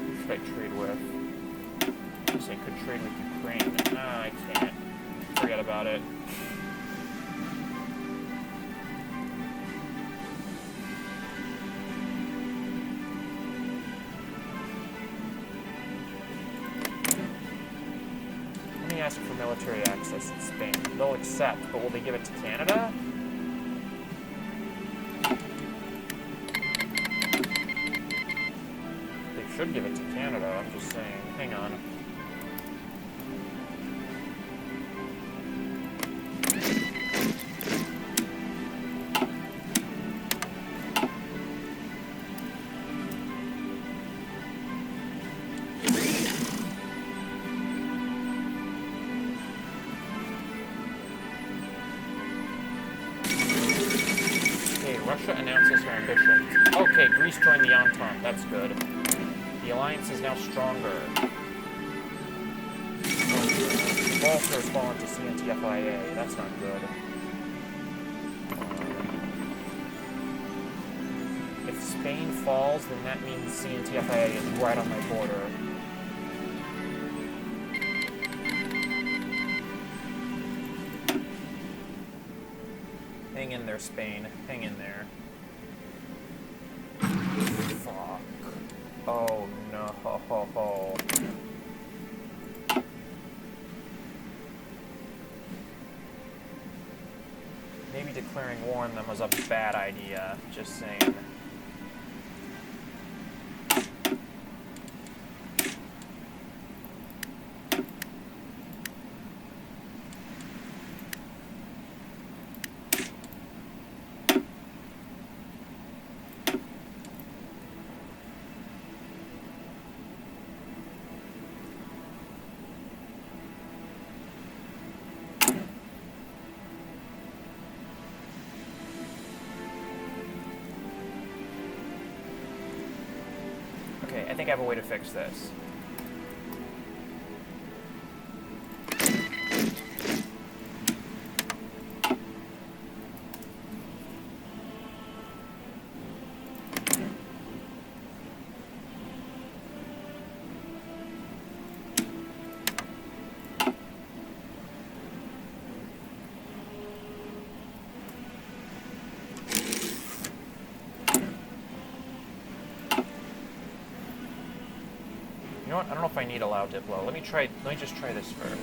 Who should I trade with? I guess I could trade with Ukraine. Nah, I can't. Forget about it. Let me ask for military access in Spain. They'll accept, but will they give it to Canada? They should give it to Canada, I'm just saying. Hang on. Russia announces her ambition. Okay, Greece joined the Entente. That's good. The alliance is now stronger. Gibraltar has fallen to CNT-FAI. That's not good. If Spain falls, then that means CNT-FAI is right on my border. Hang in there, Spain. Hang in there. Fuck. Oh no. Maybe declaring war on them was a bad idea. Just saying. Okay, I think I have a way to fix this. know what? I don't know if I need allow Diplo. Let me just try this first.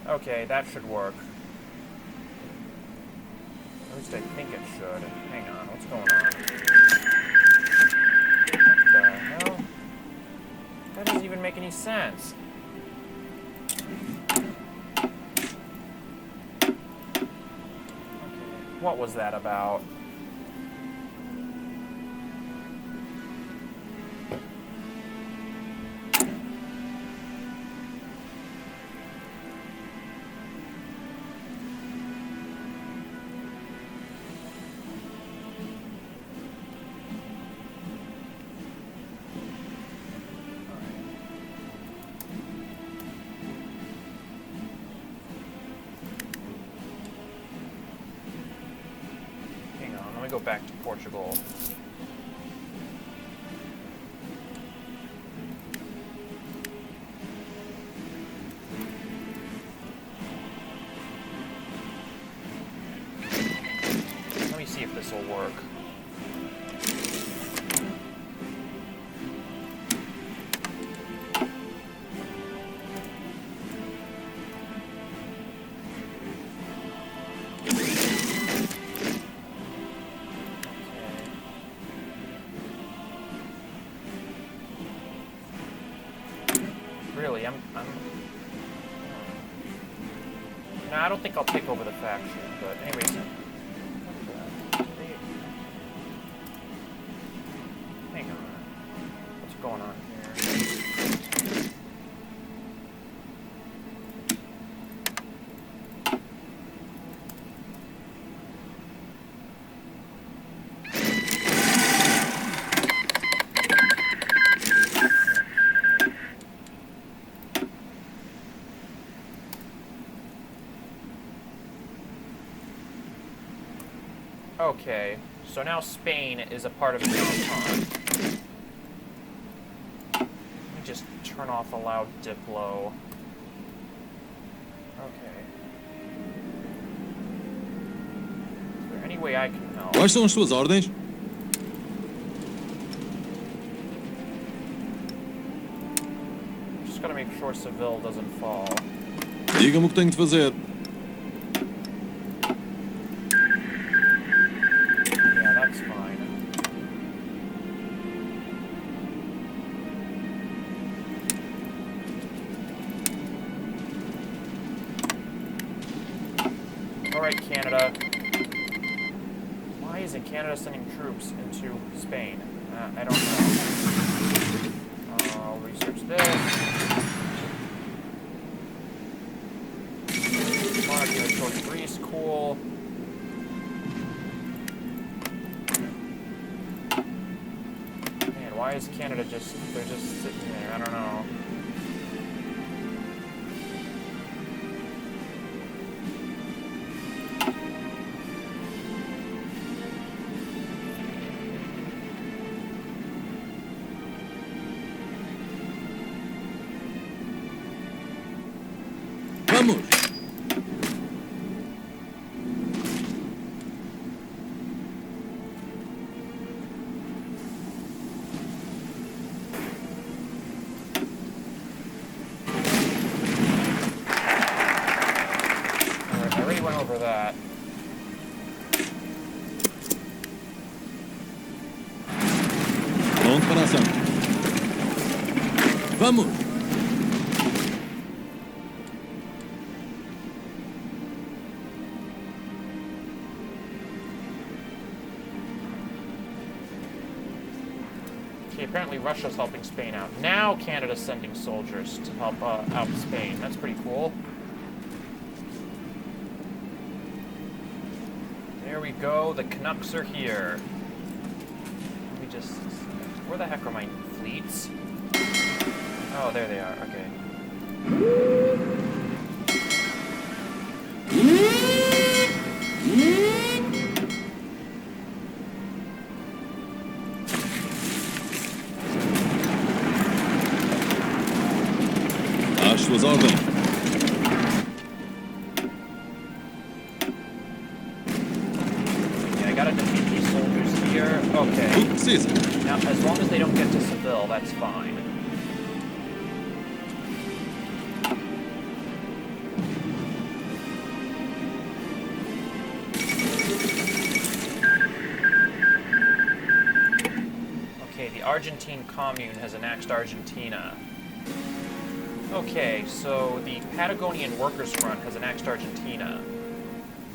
Okay, that should work. At least I think it should. Hang on, what's going on? What the hell? That doesn't even make any sense. Okay, what was that about? Go back to Portugal. Let me see if this will work. Really, I'm no, I don't think I'll take over the faction, but anyways. Hang on. What's going on here? Okay, so now Spain is a part of the Entente. Let me just turn off allow Diplo. Okay. Is there any way I can help? Quais são as suas ordens? Just gotta make sure Seville doesn't fall. Diga-me o que tenho de fazer. Alright, Canada. Why isn't Canada sending troops into Spain? I don't know. I'll research this. Monarchy towards Greece, cool. Man, why is Canada they're just sitting there? I don't know. Vamos! Alright, I already went over that. Pronto para a ação. Vamos! Russia's helping Spain out. Now Canada's sending soldiers to help out Spain. That's pretty cool. There we go. The Canucks are here. Let me just... Where the heck are my fleets? Oh, there they are. Okay. Ash was ordering. Yeah, I gotta defeat these soldiers here. Okay. Good season. Now, as long as they don't get to Seville, that's fine. Okay, the Argentine Commune has annexed Argentina. Okay, so the Patagonian Workers' Front has annexed Argentina,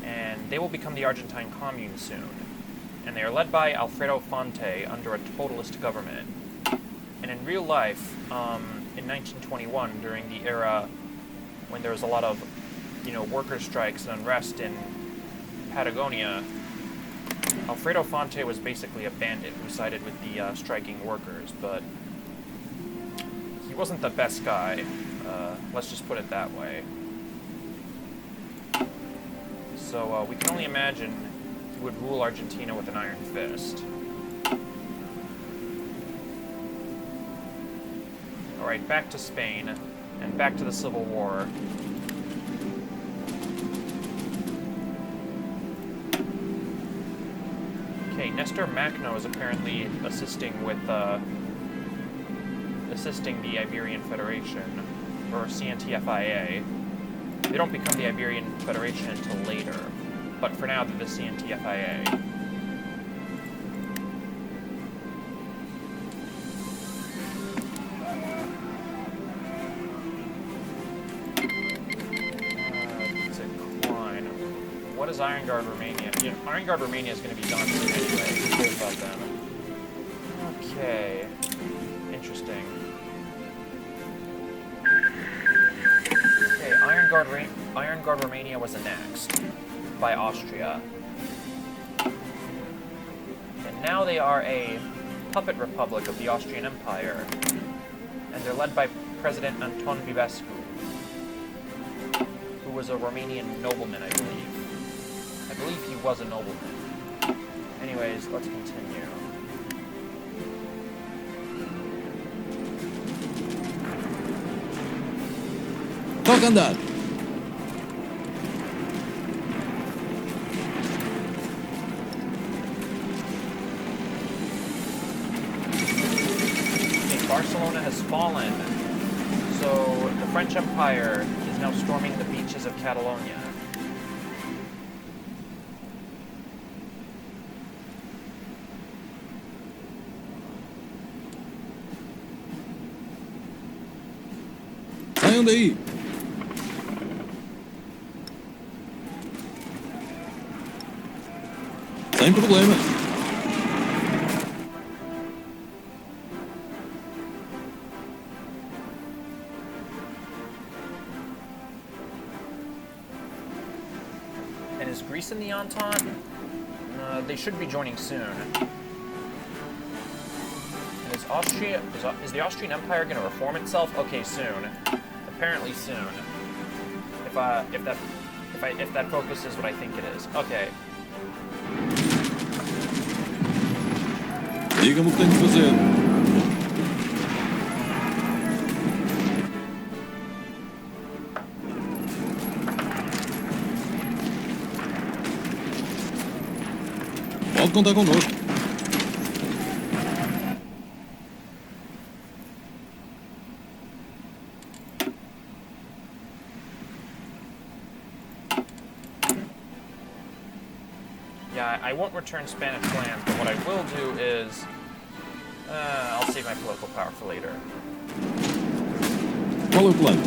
and they will become the Argentine Commune soon. And they are led by Alfredo Fonte under a totalist government. And in real life, in 1921, during the era when there was a lot of, worker strikes and unrest in Patagonia, Alfredo Fonte was basically a bandit who sided with the striking workers, but he wasn't the best guy. Let's just put it that way. So we can only imagine he would rule Argentina with an iron fist. Alright, back to Spain, and back to the Civil War. Okay, Nestor Makhno is apparently assisting with, assisting the Iberian Federation, or CNT-FAI. They don't become the Iberian Federation until later, but for now they're the CNT-FAI. Decline. What is Iron Guard Romania? Iron Guard Romania is going to be gone soon anyway. Who cares about them? Okay. Interesting. Okay, Iron Guard Romania was annexed by Austria. And now they are a puppet republic of the Austrian Empire. And they're led by President Anton Bibescu, who was a Romanian nobleman, I believe. I believe he was a nobleman. Anyways, let's continue. Toca andar. Okay, Barcelona has fallen. So the French Empire is now storming the beaches of Catalonia. Saiam daí. Sem problema. And is Greece in the Entente? They should be joining soon. And is the Austrian Empire going to reform itself? Okay, soon. Apparently soon. If that focus is what I think it is. Okay. Diga-me o que tenho que fazer. Pode contar conosco. Yeah, I won't return Spanish lands, but what I will do is... I'll save my political power for later. Qual é o plano?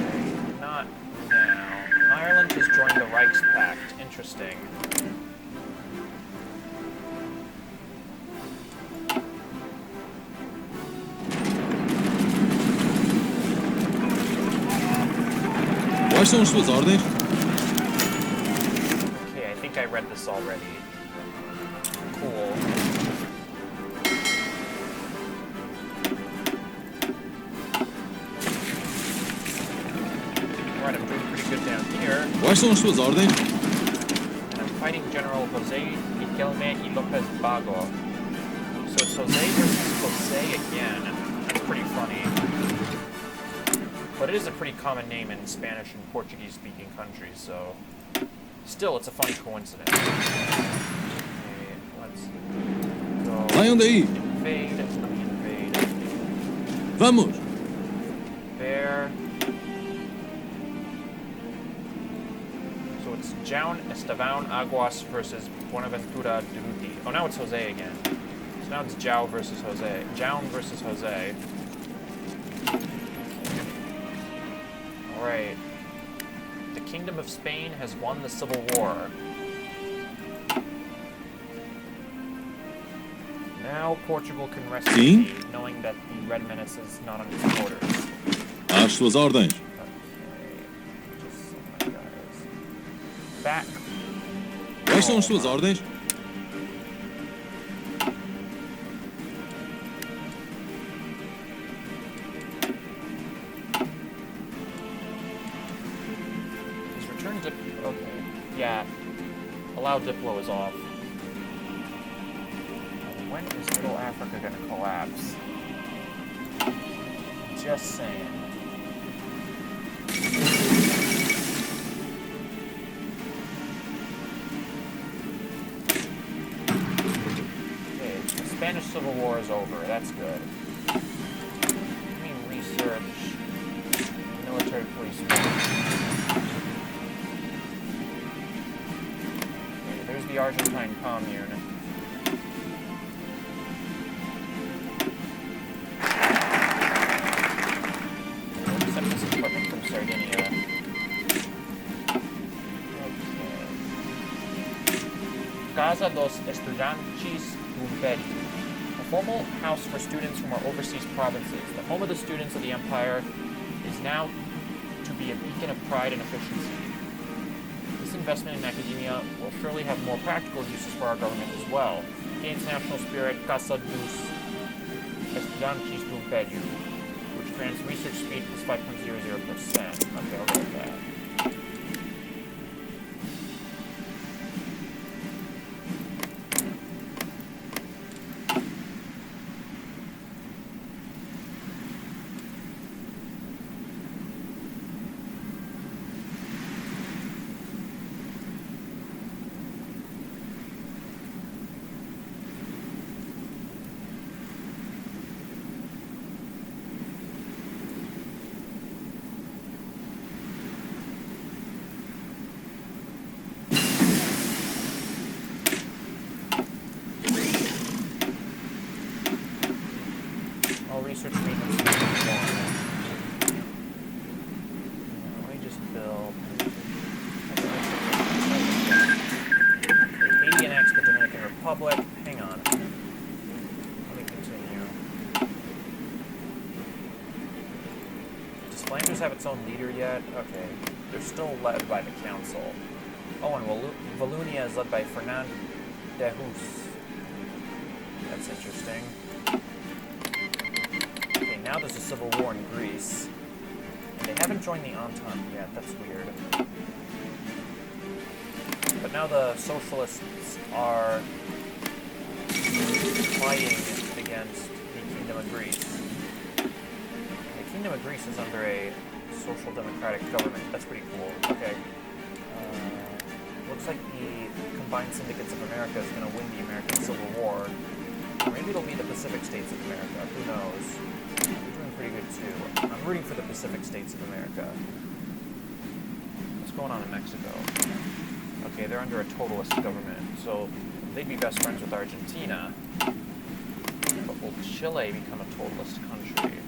Okay, not now. Ireland has joined the Reichspakt. Interesting. Quais são as suas ordens? Okay, I think I read this already. Cool. Alright, I'm doing pretty good down here. Quais são as suas ordens? And I'm fighting General Jose Riquelme y Lopez Bago. So it's Jose versus Jose again. That's pretty funny. But it is a pretty common name in Spanish and Portuguese-speaking countries, so... Still, it's a funny coincidence. Okay, let's go... Saiam daí! Invade. Let me invade. Vamos! There. So it's João Estevão Aguas versus Buenaventura Durruti. Oh, now it's Jose again. So now it's João versus Jose. João versus Jose. Alright. The Kingdom of Spain has won the Civil War. Now Portugal can rest easy, knowing that the Red Menace is not on its borders. Às suas ordens. Back. Quais são as suas ordens? He's returned to... Okay. Yeah. Allow Diplo is off. When is Middle Africa gonna collapse? Just saying. Spanish Civil War is over. That's good. Let me research military police. Okay, there's the Argentine commune. We'll accept this equipment from Sardinia. Okay. Casa dos Estudantes do Império. A formal house for students from our overseas provinces. The home of the students of the empire is now to be a beacon of pride and efficiency. This investment in academia will surely have more practical uses for our government as well. Gains national spirit, Casa dos Estudantes do Império, which grants research speed plus 5.00%. Okay, I'll go with that. Research maintenance. Let me just build. Haiti annexed the Dominican Republic. Hang on. Let me continue. Does Flanders have its own leader yet? Okay. They're still led by the council. Oh, and Wallonia is led by Fernand de Hus. That's interesting. Now there's a civil war in Greece. And they haven't joined the Entente yet. That's weird. But now the socialists are fighting against the Kingdom of Greece. And the Kingdom of Greece is under a social democratic government. That's pretty cool. Okay. Looks like the Combined Syndicates of America is going to win the American Civil War. Or maybe it'll be the Pacific States of America. Who knows? They're doing pretty good too. I'm rooting for the Pacific States of America. What's going on in Mexico? Okay, they're under a totalist government, so they'd be best friends with Argentina. But will Chile become a totalist country?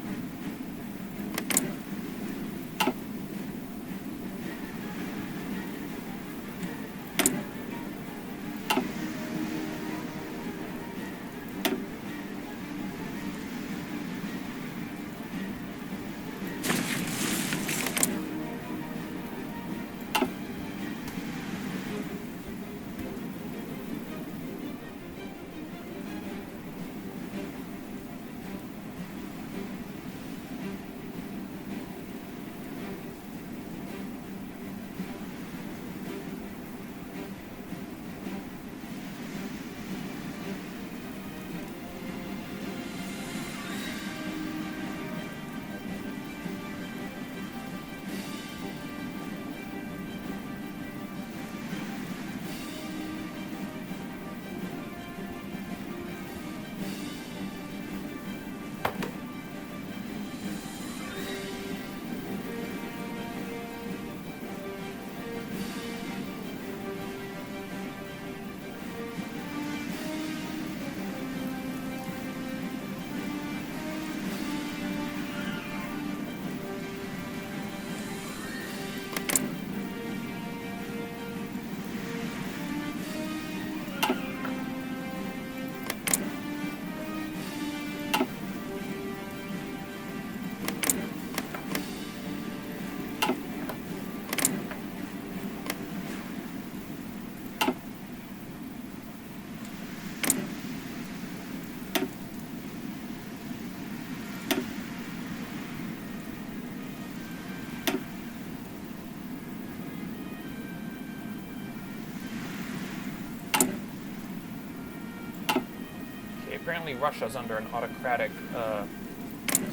finally Russia's under an autocratic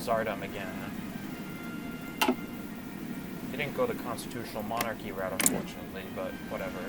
czardom again. They didn't go the constitutional monarchy route, unfortunately, but whatever.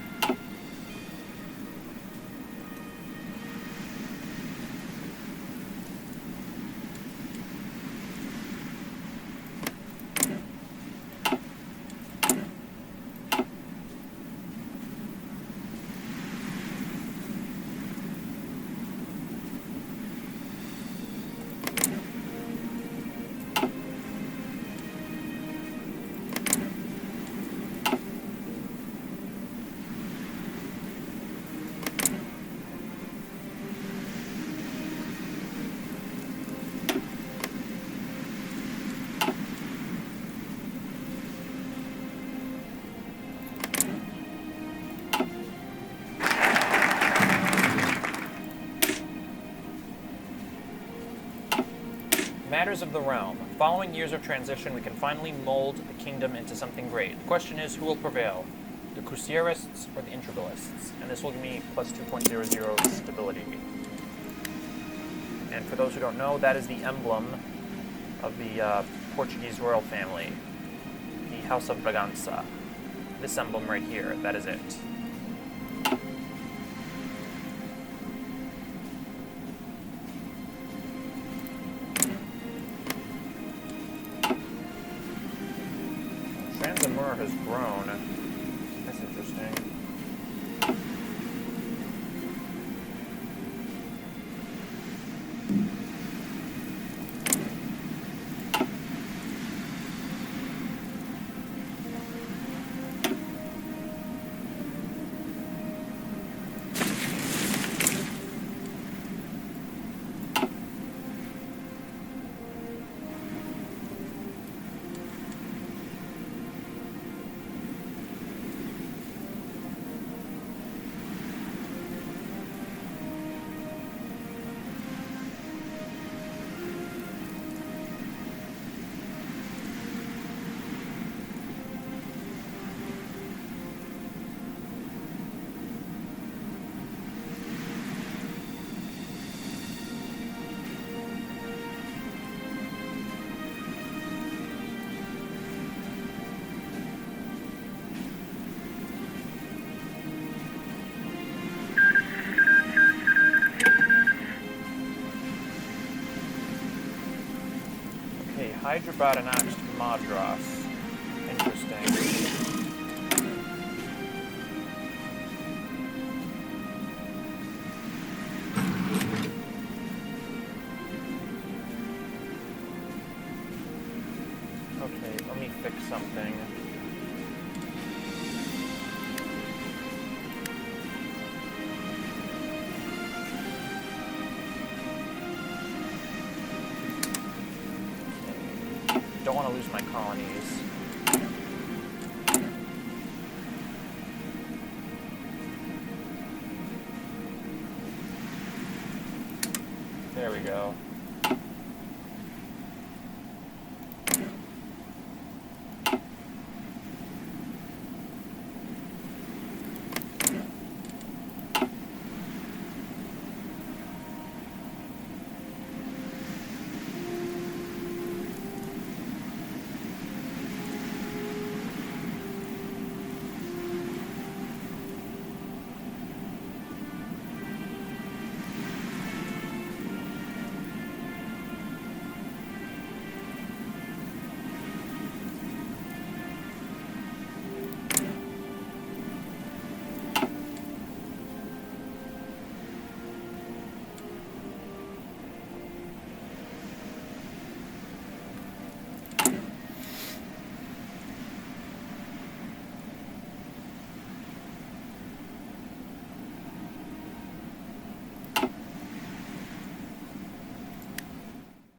Matters of the realm. Following years of transition, we can finally mold the kingdom into something great. The question is, who will prevail? The Crucierists or the Integralists? And this will give me plus 2.00 stability. And for those who don't know, that is the emblem of the Portuguese royal family, the House of Bragança. This emblem right here, that is it. Has grown. That's interesting. Hyderabad annexed Madras. Interesting. Okay, let me fix something. Don't want to lose my colonies. There we go.